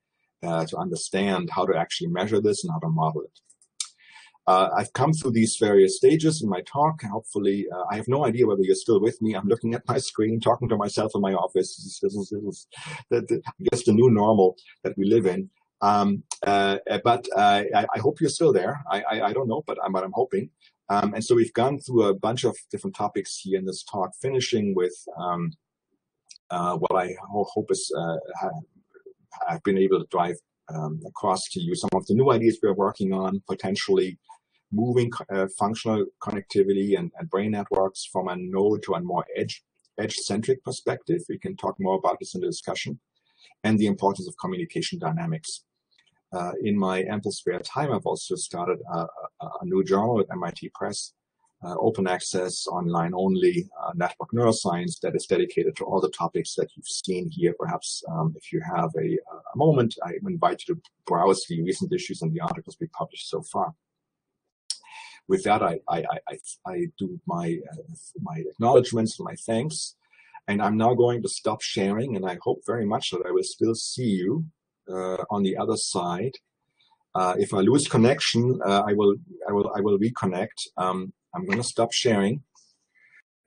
to understand how to actually measure this and how to model it. I've come through these various stages in my talk. Hopefully, I have no idea whether you're still with me. I'm looking at my screen, talking to myself in my office. This is I guess the new normal that we live in. But I hope you're still there. I don't know, but I'm hoping. And so we've gone through a bunch of different topics here in this talk, finishing with what I hope is I've been able to drive across to you some of the new ideas we're working on, potentially moving functional connectivity and brain networks from a node to a more edge-centric perspective. We can talk more about this in the discussion, and the importance of communication dynamics. In my ample spare time, I've also started a new journal at MIT Press open access, online only network neuroscience that is dedicated to all the topics that you've seen here. Perhaps if you have a moment, I invite you to browse the recent issues and the articles we published so far. With that, I do my acknowledgments and my thanks, and I'm now going to stop sharing. And I hope very much that I will still see you on the other side. If I lose connection, I will reconnect. I'm going to stop sharing,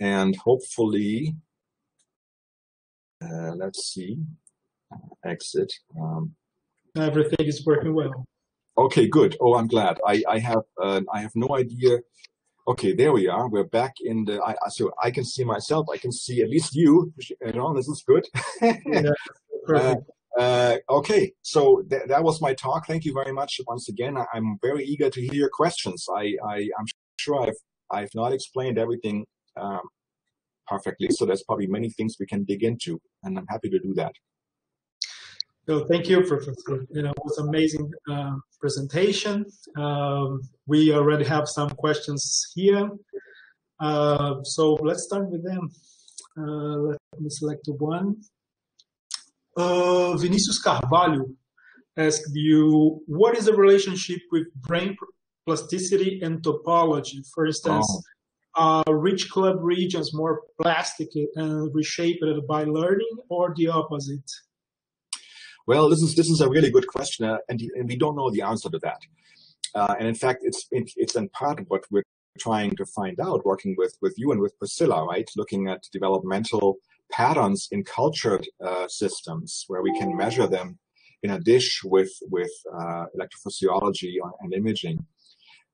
and hopefully, let's see, exit. Everything is working well. Okay, good. Oh, I'm glad. I have no idea. Okay, there we are. We're back in the. So I can see myself. I can see at least you. This is good. Yeah, perfect. Okay, so that was my talk. Thank you very much once again. I'm very eager to hear your questions. I'm sure I've not explained everything perfectly, so there's probably many things we can dig into, and I'm happy to do that. So thank you, Professor. It was an amazing presentation. We already have some questions here. So let's start with them. Let me select one. Vinicius Carvalho asked you, what is the relationship with brain plasticity and topology? For instance, are rich club regions more plastic and reshaped by learning, or the opposite? Well, this is a really good question, and we don't know the answer to that. And in fact, it's in part what we're trying to find out, working with you and with Priscilla, right? Looking at developmental patterns in cultured systems where we can measure them in a dish with electrophysiology and imaging.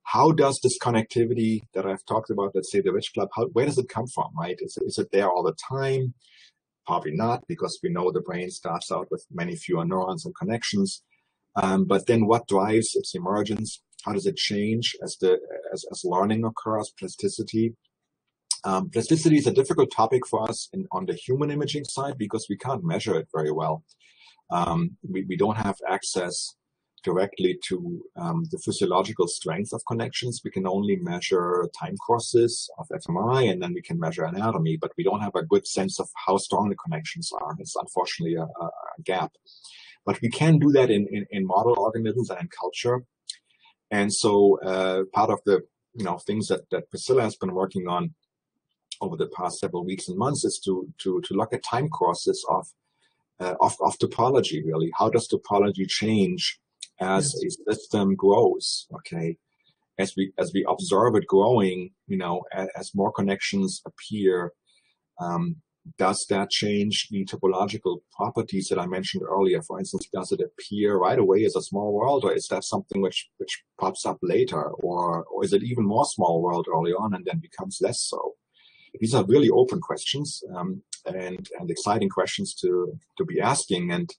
How does this connectivity that I've talked about, let's say the rich club, where does it come from, right? Is it there all the time? Probably not, because we know the brain starts out with many fewer neurons and connections. But then what drives its emergence? How does it change as learning occurs, plasticity? Plasticity is a difficult topic for us on the human imaging side because we can't measure it very well. We don't have access directly to the physiological strength of connections. We can only measure time courses of fMRI, and then we can measure anatomy, but we don't have a good sense of how strong the connections are. It's unfortunately a gap. But we can do that in model organisms and in culture. And so part of the things that Priscilla has been working on over the past several weeks and months is to look at time courses of topology, really. How does topology change as a system grows? Okay, as we observe it growing, as more connections appear, does that change the topological properties that I mentioned earlier? For instance, does it appear right away as a small world, or is that something which pops up later, or is it even more small world early on and then becomes less so? These are really open questions and exciting questions to be asking. And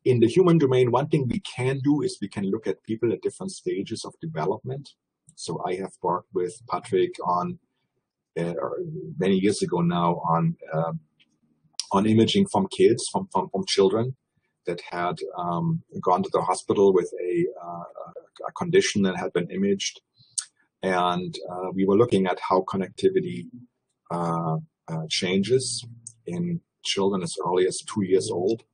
in the human domain, one thing we can do is we can look at people at different stages of development. So I have worked with Patrick on many years ago now on imaging from kids, from children that had gone to the hospital with a condition that had been imaged. And we were looking at how connectivity changes in children as early as 2 years old.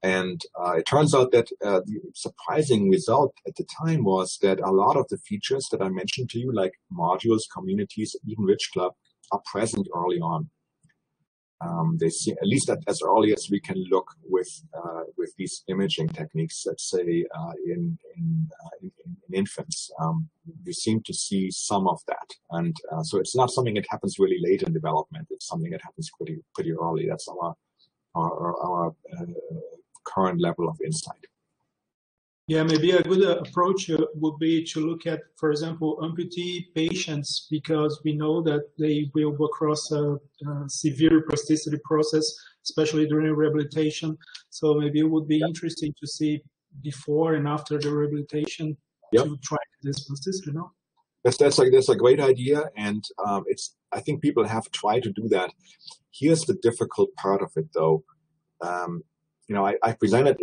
And it turns out that the surprising result at the time was that a lot of the features that I mentioned to you, like modules, communities, even Rich Club, are present early on. They see, at least as early as we can look with these imaging techniques, let's say in infants, we seem to see some of that. And so it's not something that happens really late in development. It's something that happens pretty early. That's our current level of insight. Yeah, maybe a good approach would be to look at, for example, amputee patients, because we know that they will go across a severe plasticity process, especially during rehabilitation. So maybe it would be interesting to see before and after the rehabilitation to try this plasticity, no? That's a great idea, and I think people have tried to do that. Here's the difficult part of it, though. I presented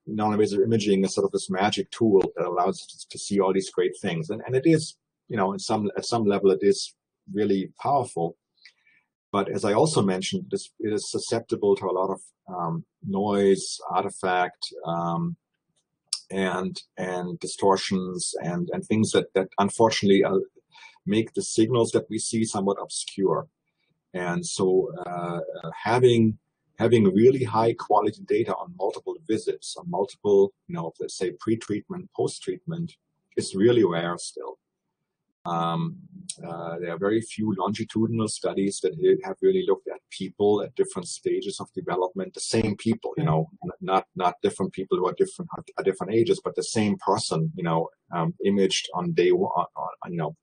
non-invasive imaging as sort of this magic tool that allows us to see all these great things, and it is, at some level, it is really powerful. But as I also mentioned, it is susceptible to a lot of noise, artifact, and distortions and things that unfortunately make the signals that we see somewhat obscure. And so having really high quality data on multiple visits, on multiple, let's say pre-treatment, post-treatment, is really rare still. There are very few longitudinal studies that have really looked at people at different stages of development, the same people, not different people who are at different ages, but the same person, imaged on day one,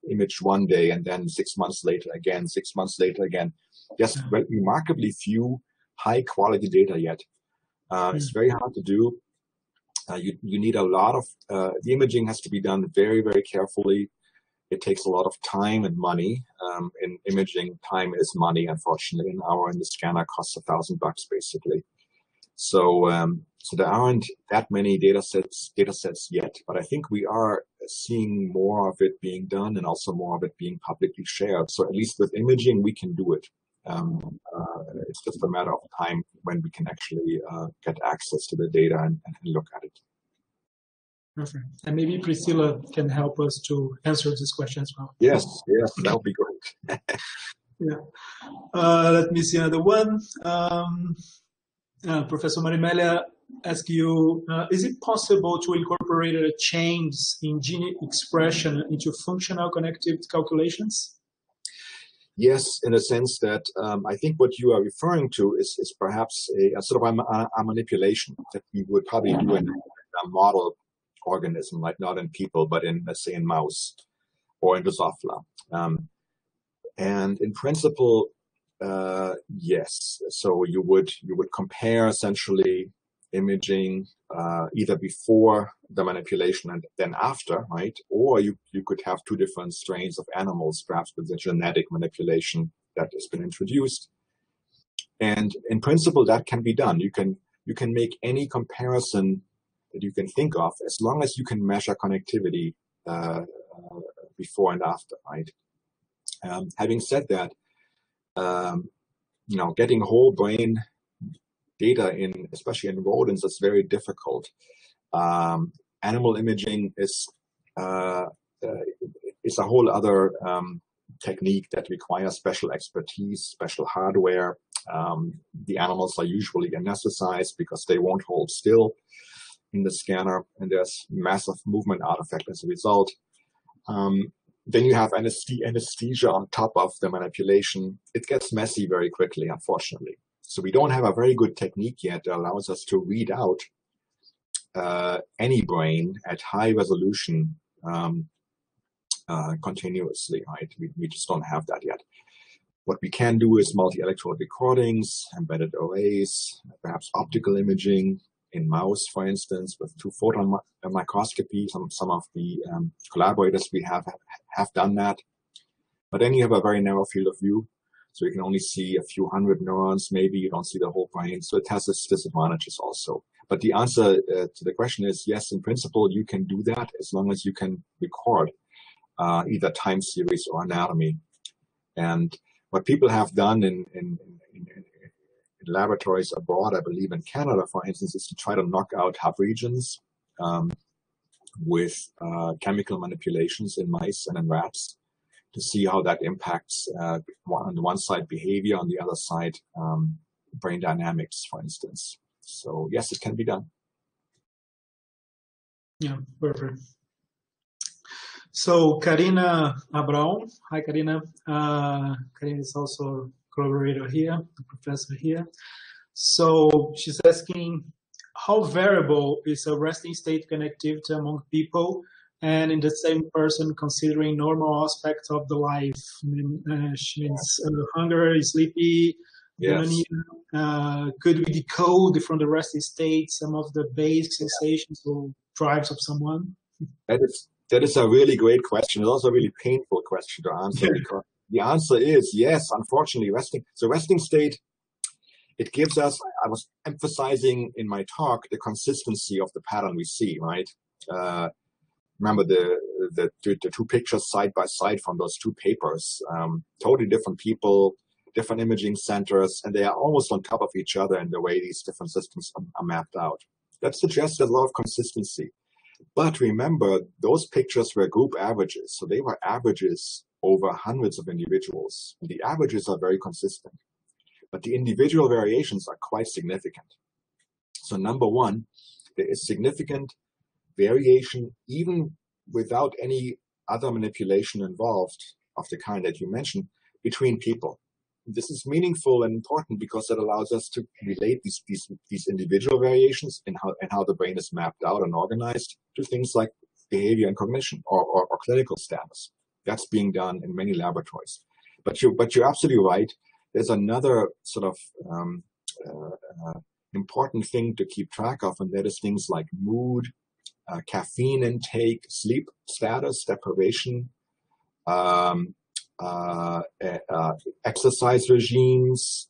imaged one day and then 6 months later again, 6 months later again. Just remarkably few high quality data yet. It's very hard to do. You need a lot of, the imaging has to be done very, very carefully. It takes a lot of time and money. In imaging, time is money, unfortunately. An hour in the scanner costs $1,000 basically. So there aren't that many data sets yet, but I think we are seeing more of it being done and also more of it being publicly shared. So at least with imaging, we can do it. It's just a matter of time when we can actually get access to the data and look at it. Perfect. And maybe Priscilla can help us to answer this question as well. Yes, that would be great. Yeah. Let me see another one. Professor Marimelia asks you, is it possible to incorporate a change in gene expression into functional connective calculations? Yes, in a sense that I think what you are referring to is perhaps a sort of a manipulation that we would probably do in a model organism, like not in people, but in, let's say, in mouse or in Drosophila. And in principle, yes. So you would compare essentially imaging either before the manipulation and then after, right? Or you could have two different strains of animals, perhaps with the genetic manipulation that has been introduced. And in principle, that can be done. You can make any comparison that you can think of, as long as you can measure connectivity before and after, right? Having said that, getting whole brain data especially in rodents, is very difficult. Animal imaging is a whole other technique that requires special expertise, special hardware. The animals are usually anesthetized because they won't hold still in the scanner, and there's massive movement artifact as a result. Then you have anesthesia on top of the manipulation. It gets messy very quickly, unfortunately. So we don't have a very good technique yet that allows us to read out any brain at high resolution continuously, right? We just don't have that yet. What we can do is multi-electrode recordings, embedded arrays, perhaps optical imaging in mouse, for instance, with 2-photon microscopy. Some of the collaborators we have done that. But then you have a very narrow field of view. So you can only see a few hundred neurons, maybe you don't see the whole brain. So it has its disadvantages also. But the answer to the question is yes, in principle, you can do that as long as you can record either time series or anatomy. And what people have done in laboratories abroad, I believe in Canada, for instance, is to try to knock out hub regions with chemical manipulations in mice and in rats, to see how that impacts on the one side behavior, on the other side brain dynamics, for instance. So yes, it can be done. Yeah, perfect. So Karina Abrão, hi Karina. Karina is also a collaborator here, a professor here. So she's asking, how variable is a resting state connectivity among people and in the same person, considering normal aspects of the life? She means hunger, sleepy, yes. Could we decode from the resting state some of the basic sensations or drives of someone? That is a really great question. It's also a really painful question to answer, because the answer is yes, unfortunately, resting state, it gives us, I was emphasizing in my talk, the consistency of the pattern we see, right? Remember, the two pictures side by side from those two papers. Totally different people, different imaging centers, and they are almost on top of each other in the way these different systems are mapped out. That suggests a lot of consistency. But remember, those pictures were group averages, so they were averages over hundreds of individuals. And the averages are very consistent, but the individual variations are quite significant. So number one, there is significant variation even without any other manipulation involved of the kind that you mentioned between people. This is meaningful and important because it allows us to relate these individual variations in how the brain is mapped out and organized to things like behavior and cognition or clinical status. That's being done in many laboratories. But you're absolutely right. There's another sort of important thing to keep track of, and that is things like mood, caffeine intake, sleep status, deprivation, exercise regimes,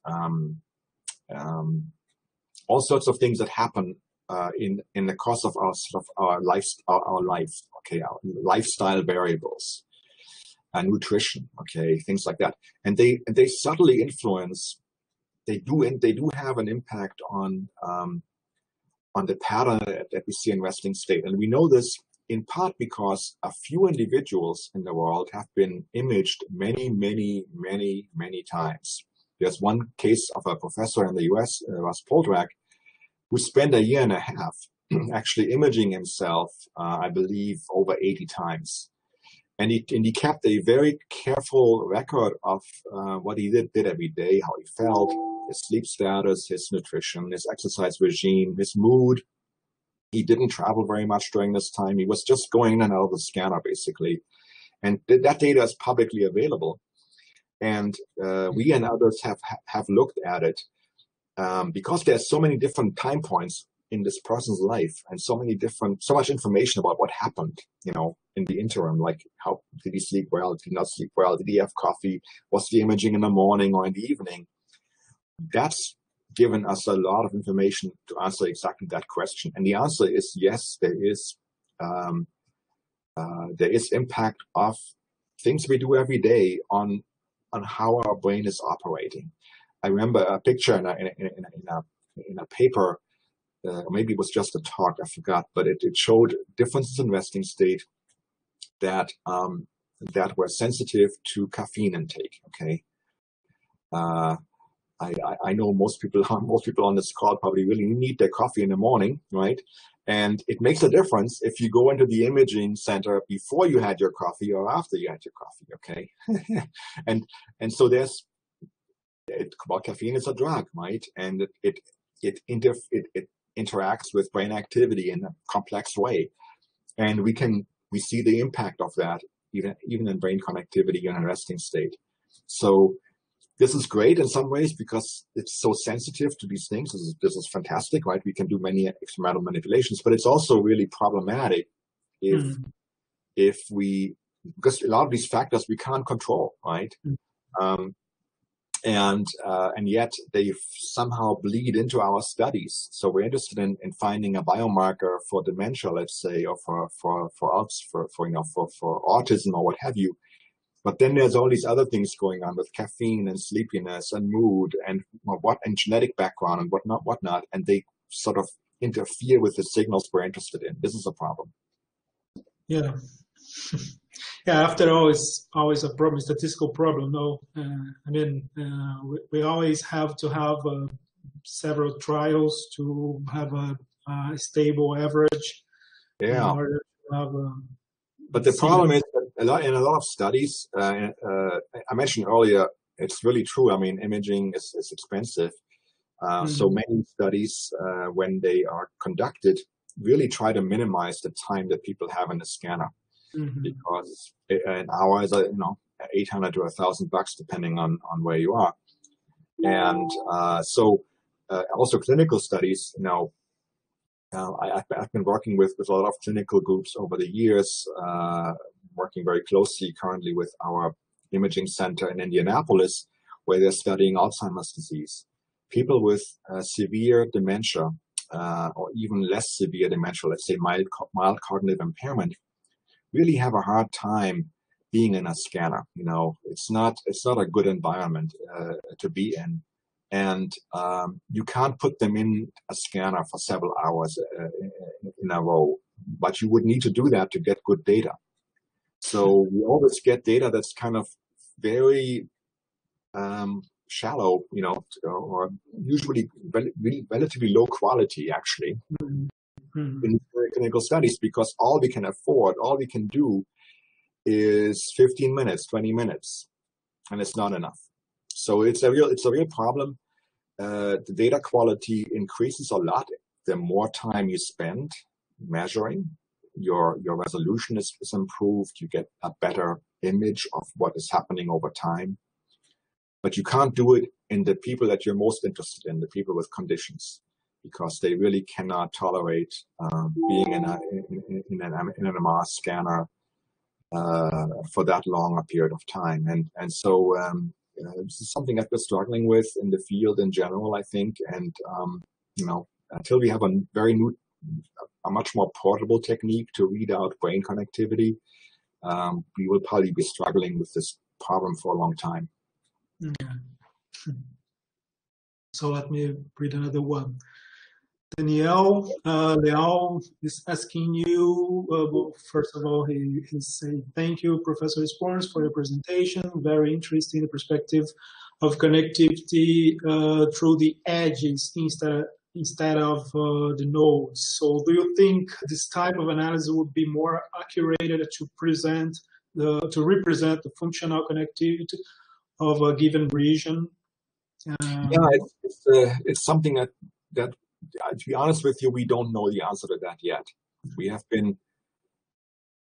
all sorts of things that happen in the course of our life, okay, our lifestyle variables, nutrition, okay, things like that, and they subtly influence. They do have an impact on the pattern that we see in resting state, and we know this in part because a few individuals in the world have been imaged many times. There's one case of a professor in the US, Ross Poldrack, who spent a year and a half actually imaging himself, I believe, over 80 times. And he kept a very careful record of what he did every day, how he felt, his sleep status, his nutrition, his exercise regime, his mood. He didn't travel very much during this time. He was just going in and out of the scanner, basically. And that data is publicly available. And we and others have looked at it because there's so many different time points in this person's life and so much information about what happened, in the interim, like how did he sleep well, did he not sleep well, did he have coffee, was the imaging in the morning or in the evening? That's given us a lot of information to answer exactly that question. And the answer is yes, there is impact of things we do every day on how our brain is operating. I remember a picture in a paper, maybe it was just a talk, I forgot, but it showed differences in resting state that were sensitive to caffeine intake. Okay. I know most people on this call probably really need their coffee in the morning, right? And it makes a difference if you go into the imaging center before you had your coffee or after you had your coffee, okay? and so caffeine is a drug, right? And it interacts with brain activity in a complex way, and we see the impact of that even in brain connectivity in a resting state. So this is great in some ways because it's so sensitive to these things. This is fantastic, right? We can do many experimental manipulations, but it's also really problematic because a lot of these factors we can't control, right? And yet they somehow bleed into our studies. So we're interested in finding a biomarker for dementia, let's say, or for autism or what have you. But then there's all these other things going on with caffeine and sleepiness and mood and genetic background and whatnot, and they sort of interfere with the signals we're interested in. This is a problem. Yeah. Yeah, after all, it's always a problem, statistical problem. No, we always have to have several trials to have a stable average. Yeah. In order to have but the problem is that in a lot of studies, I mentioned earlier, it's really true. I mean, imaging is expensive. So many studies, when they are conducted, really try to minimize the time that people have in the scanner. Because an hour is, $800 to $1,000, depending on where you are. And so also clinical studies, I've been working with a lot of clinical groups over the years, working very closely currently with our imaging center in Indianapolis, where they're studying Alzheimer's disease. People with severe dementia, or even less severe dementia, let's say mild cognitive impairment, really have a hard time being in a scanner. It's not a good environment to be in. And you can't put them in a scanner for several hours in a row, but you would need to do that to get good data. So we always get data that's kind of very shallow, or usually relatively low quality, actually, in clinical studies, because all we can afford, all we can do is 15 minutes, 20 minutes, and it's not enough. So it's a real problem. The data quality increases a lot the more time you spend measuring. Your resolution is improved. You get a better image of what is happening over time. But you can't do it in the people that you're most interested in, the people with conditions, because they really cannot tolerate being in an MR scanner for that long a period of time. And so this is something that we're struggling with in the field in general, I think. And until we have a much more portable technique to read out brain connectivity, we will probably be struggling with this problem for a long time. So let me read another one. Daniel Leal is asking you, well, first of all, he's saying, thank you, Professor Sporns, for your presentation. Very interesting, the perspective of connectivity through the edges instead of the nodes. So do you think this type of analysis would be more accurate to represent the functional connectivity of a given region? It's something that to be honest with you, we don't know the answer to that yet. We have been,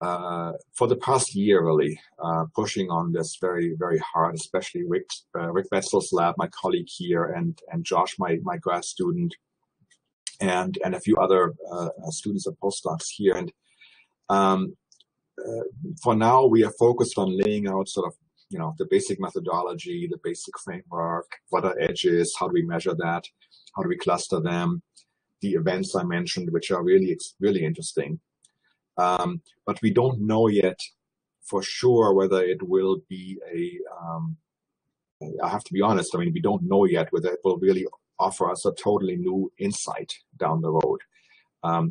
for the past year, really, pushing on this very, very hard, especially Rick Wetzel's lab, my colleague here, and Josh, my grad student, and a few other students and postdocs here. And for now, we are focused on laying out sort of, the basic methodology, the basic framework, what are edges, how do we measure that, how do we cluster them, the events I mentioned, which are really, really interesting. But we don't know yet for sure whether it will be I have to be honest, we don't know yet whether it will really offer us a totally new insight down the road.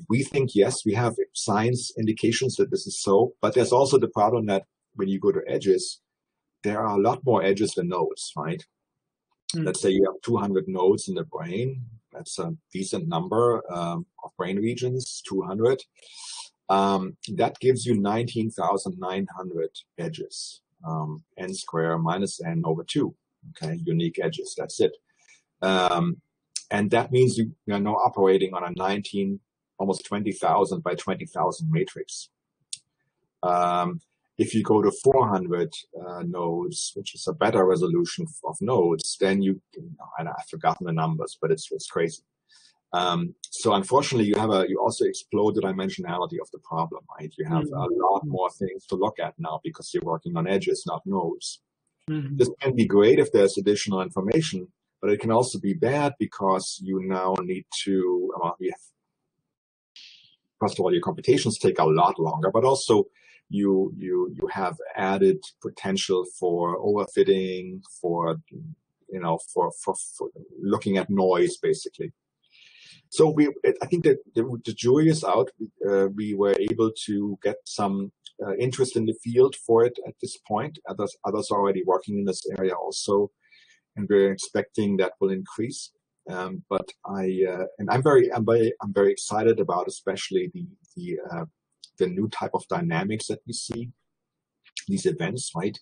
We think, yes, we have science indications that this is so, but there's also the problem that when you go to edges, there are a lot more edges than nodes, right? Let's say you have 200 nodes in the brain. That's a decent number of brain regions, 200. That gives you 19,900 edges, n squared minus n over 2, okay, unique edges, that's it. And that means you are now operating on a almost 20,000 by 20,000 matrix. If you go to 400 nodes, which is a better resolution of nodes, then and I've forgotten the numbers, but it's crazy. So unfortunately, you also explode the dimensionality of the problem, right? You have a lot more things to look at now because you're working on edges, not nodes. This can be great if there's additional information, but it can also be bad because you now need to, first of all, your computations take a lot longer, but also you have added potential for overfitting, for looking at noise, basically. So I think that the jury is out. We were able to get some interest in the field for it at this point. Others are already working in this area also, and we're expecting that will increase. But I'm very excited about especially the new type of dynamics that we see, these events, right?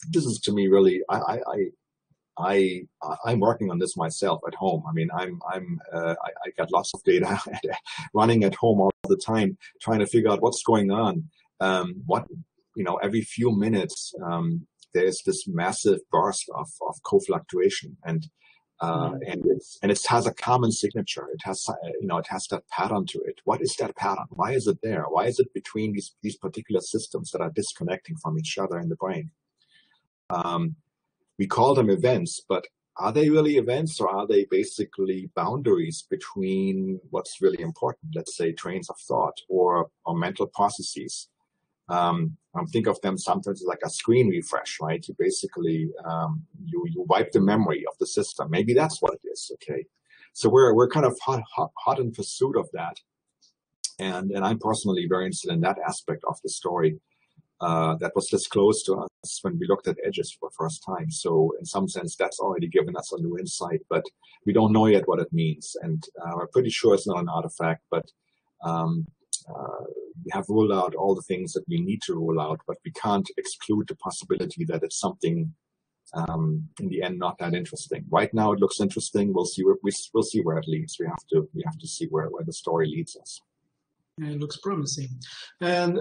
This is to me really, I'm working on this myself at home. I got lots of data running at home all the time, trying to figure out what's going on. Every few minutes, there's this massive burst of co-fluctuation, and it has a common signature. It has that pattern to it. What is that pattern? Why is it there? Why is it between these particular systems that are disconnecting from each other in the brain? We call them events, but are they really events, or are they basically boundaries between what's really important? Let's say trains of thought or mental processes. I think of them sometimes like a screen refresh, right? You basically, you wipe the memory of the system. Maybe that's what it is, okay? So we're kind of hot in pursuit of that. And I'm personally very interested in that aspect of the story. That was disclosed to us when we looked at edges for the first time. So in some sense, that's already given us a new insight, but we don't know yet what it means. And we're pretty sure it's not an artifact, but we have ruled out all the things that we need to rule out, but we can't exclude the possibility that it's something in the end not that interesting. Right now it looks interesting. We'll see where it leads. We have to see where the story leads us. Yeah, it looks promising. And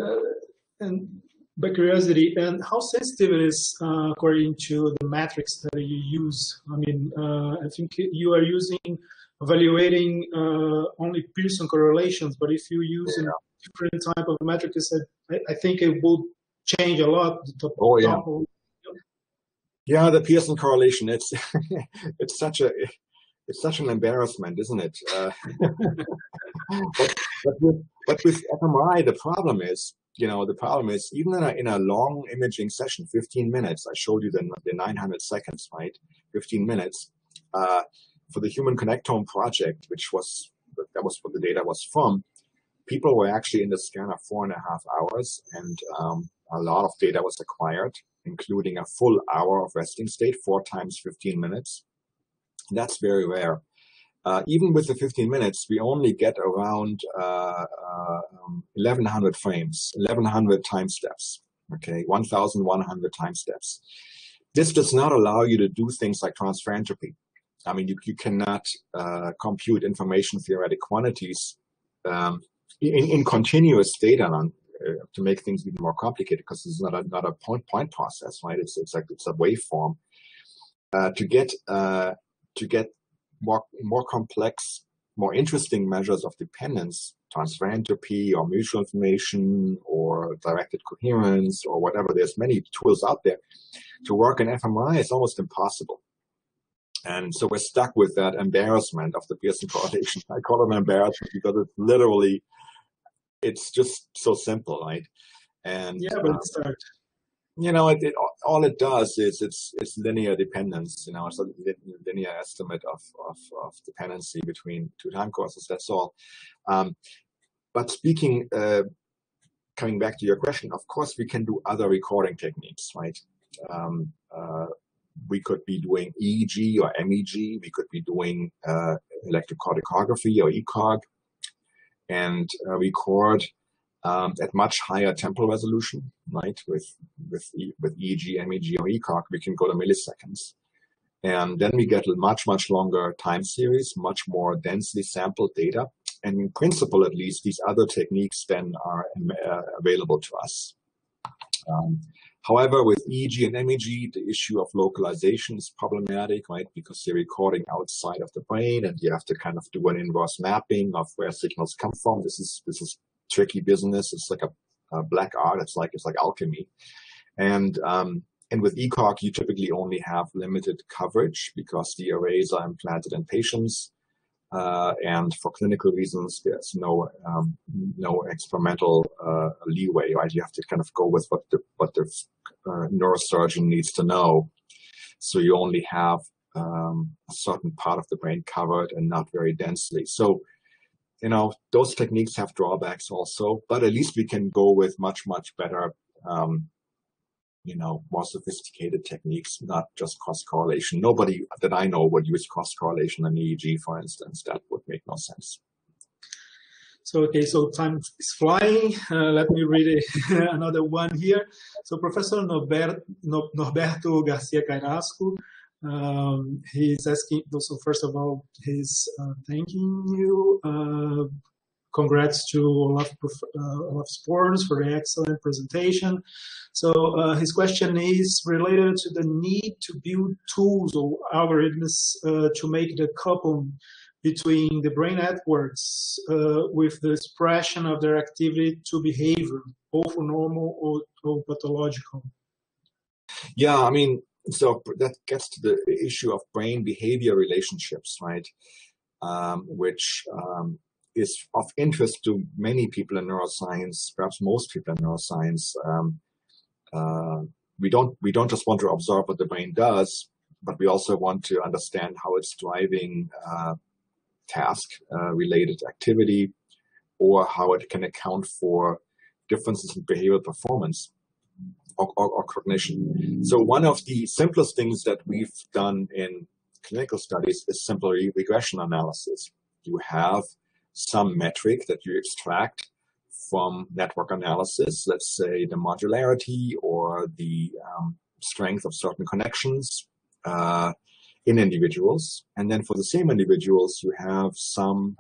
by curiosity, and how sensitive it is according to the metrics that you use? I mean, I think you are evaluating only Pearson correlations, but if you use a different type of metrics, I think it will change a lot. Yeah, the Pearson correlation. It's it's such an embarrassment, isn't it? But with fMRI, the problem is even in a long imaging session, 15 minutes. I showed you the 900 seconds, right? 15 minutes. For the Human Connectome project, that was what the data was from, people were actually in the scanner 4.5 hours, and a lot of data was acquired, including a full hour of resting state, 4 times 15 minutes. That's very rare. Even with the 15 minutes, we only get around 1,100 frames, 1,100 time steps, okay, 1,100 time steps. This does not allow you to do things like transfer entropy. I mean, you cannot compute information theoretic quantities in continuous data to make things even more complicated, because it's not a point process, right? It's a waveform. To get more complex, more interesting measures of dependence, transfer entropy or mutual information or directed coherence or whatever, there's many tools out there. To work in fMRI is almost impossible. And so we're stuck with that embarrassment of the Pearson correlation. I call it an embarrassment because it's just so simple, right? And yeah, but it's hard. All it does is it's linear dependence. It's a linear estimate of dependency between two time courses. That's all. But coming back to your question, of course we can do other recording techniques, right? We could be doing EEG or MEG. We could be doing electrocardiography or ECOG, and record at much higher temporal resolution, right? With EEG, MEG, or ECOG, we can go to milliseconds. And then we get a much longer time series, much more densely sampled data. And in principle, at least, these other techniques then are available to us. However, with EEG and MEG, the issue of localization is problematic, right? Because you're recording outside of the brain, and you have to kind of do an inverse mapping of where signals come from. This is tricky business. It's like a black art. It's like alchemy. And with ECOG, you typically only have limited coverage because the arrays are implanted in patients. And for clinical reasons, there's no experimental leeway, right? You have to kind of go with what the neurosurgeon needs to know. So you only have a certain part of the brain covered and not very densely. So, those techniques have drawbacks also, but at least we can go with much better, more sophisticated techniques, not just cross correlation. Nobody that I know would use cross correlation in EEG, for instance. That would make no sense. So time is flying. Let me read another one here. So Professor Norberto Garcia Carrasco, he's asking, so first of all, he's thanking you. Congrats to Olaf Sporns for the excellent presentation. So his question is related to the need to build tools or algorithms to make the coupling between the brain networks with the expression of their activity to behavior, both normal or pathological. Yeah, I mean, so that gets to the issue of brain behavior relationships, right? Which is of interest to many people in neuroscience, perhaps most people in neuroscience. We don't just want to observe what the brain does, but we also want to understand how it's driving task-related activity, or how it can account for differences in behavioral performance or cognition. So one of the simplest things that we've done in clinical studies is simply regression analysis. You have some metric that you extract from network analysis, let's say the modularity or the strength of certain connections in individuals. And then for the same individuals, you have some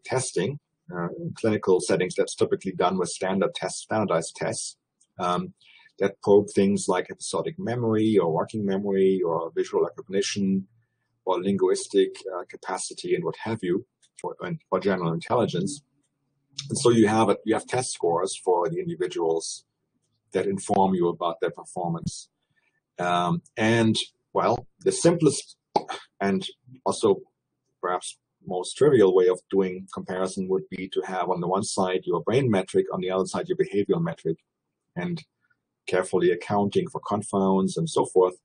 testing in clinical settings that's typically done with standardized tests that probe things like episodic memory or working memory or visual recognition or linguistic capacity and what have you, or general intelligence. And so you have test scores for the individuals that inform you about their performance. And well, the simplest and also perhaps most trivial way of doing comparison would be to have on the one side your brain metric, on the other side your behavioral metric, and carefully accounting for confounds and so forth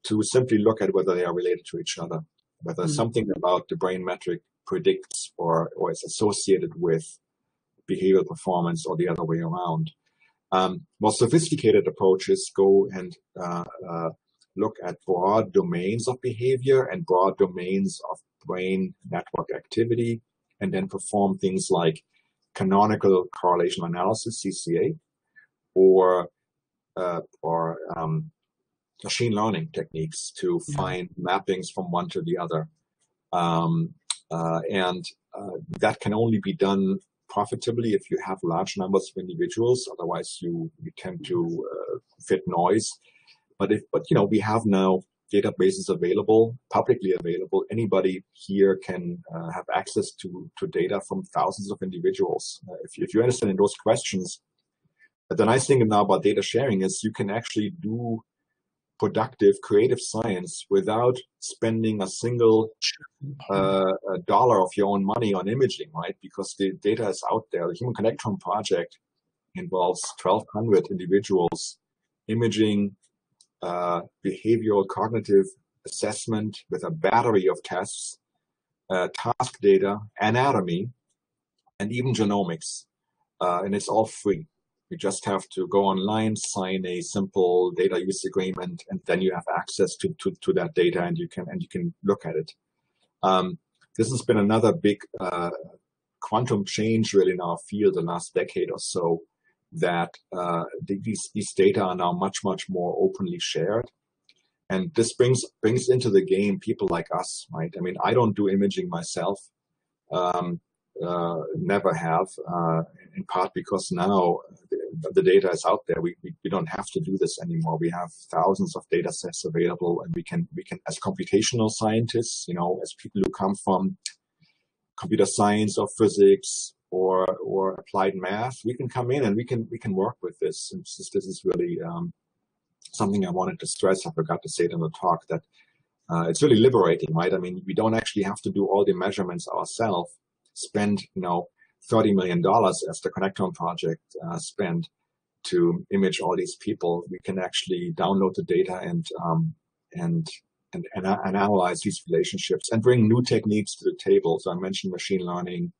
to simply look at whether they are related to each other, whether something about the brain metric predicts or is associated with behavioral performance or the other way around. More sophisticated approaches go and look at broad domains of behavior and broad domains of brain network activity, and then perform things like canonical correlation analysis, CCA, or machine learning techniques to find mappings from one to the other. That can only be done profitably if you have large numbers of individuals. Otherwise, you tend to fit noise. But we have now databases available, publicly available. Anybody here can have access to data from thousands of individuals. If you're interested in those questions, the nice thing now about data sharing is you can actually do productive, creative science without spending a single dollar of your own money on imaging, right? Because the data is out there. The Human Connectome project involves 1,200 individuals imaging, behavioral cognitive assessment with a battery of tests, task data, anatomy, and even genomics. And it's all free. You just have to go online, sign a simple data use agreement, and then you have access to that data, and you can look at it. This has been another big quantum change really in our field the last decade or so, that these data are now much more openly shared, and this brings into the game people like us, right? I mean, I don't do imaging myself. Never have, in part because now the data is out there. We don't have to do this anymore. We have thousands of data sets available, and we can as computational scientists, as people who come from computer science or physics or applied math, we can come in and we can work with this. And this is really something I wanted to stress. I forgot to say it in the talk, that it's really liberating, right? I mean, we don't actually have to do all the measurements ourselves. Spend, $30 million as the Connectome project spent to image all these people. We can actually download the data and analyze these relationships and bring new techniques to the table. So I mentioned machine learning,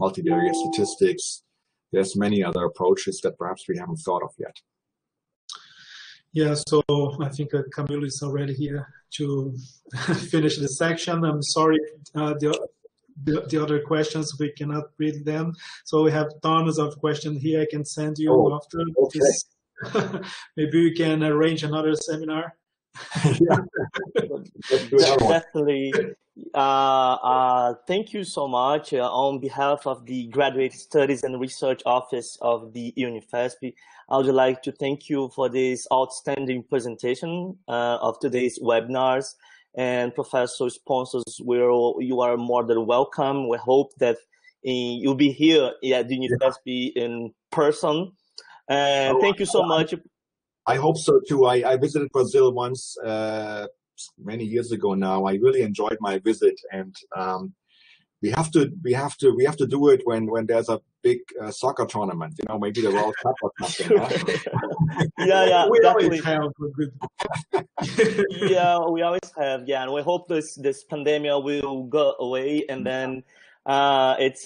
multivariate statistics. There's many other approaches that perhaps we haven't thought of yet. Yeah, so I think Camilo is already here to finish the section. I'm sorry, the other questions, we cannot read them. So we have tons of questions here I can send you after. Okay. Maybe we can arrange another seminar. Definitely. Thank you so much. On behalf of the Graduate Studies and Research Office of the Unifesp, I would like to thank you for this outstanding presentation of today's webinars. And Professor Sponsors, you are more than welcome. We hope that you'll be here at the Unifesp in person. Thank you so much. I hope so too. I visited Brazil once many years ago now. I really enjoyed my visit, and we have to do it when there's a big soccer tournament, maybe the World Cup or something. Yeah, we definitely. always have a good. Yeah, we always have. Yeah, and we hope this pandemic will go away, and then it's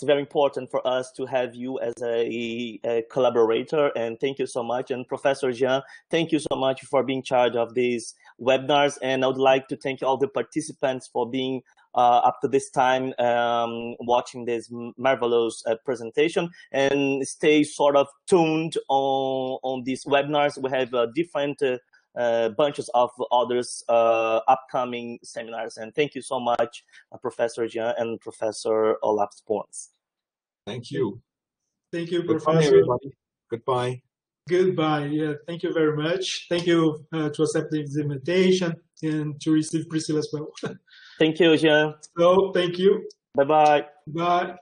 very important for us to have you as a collaborator. And thank you so much. And Professor Jean, thank you so much for being in charge of these webinars. And I would like to thank all the participants for being up to this time watching this marvelous presentation, and stay sort of tuned on these webinars. We have different bunches of others upcoming seminars. And thank you so much, Professor Jean and Professor Olaf Sporns. Thank you. Thank you, Goodbye, Professor. everybody. Goodbye. Goodbye. Yeah, thank you very much. Thank you to accept the invitation and to receive Priscilla as well. Thank you, Jean. So, thank you. Bye-bye. Bye.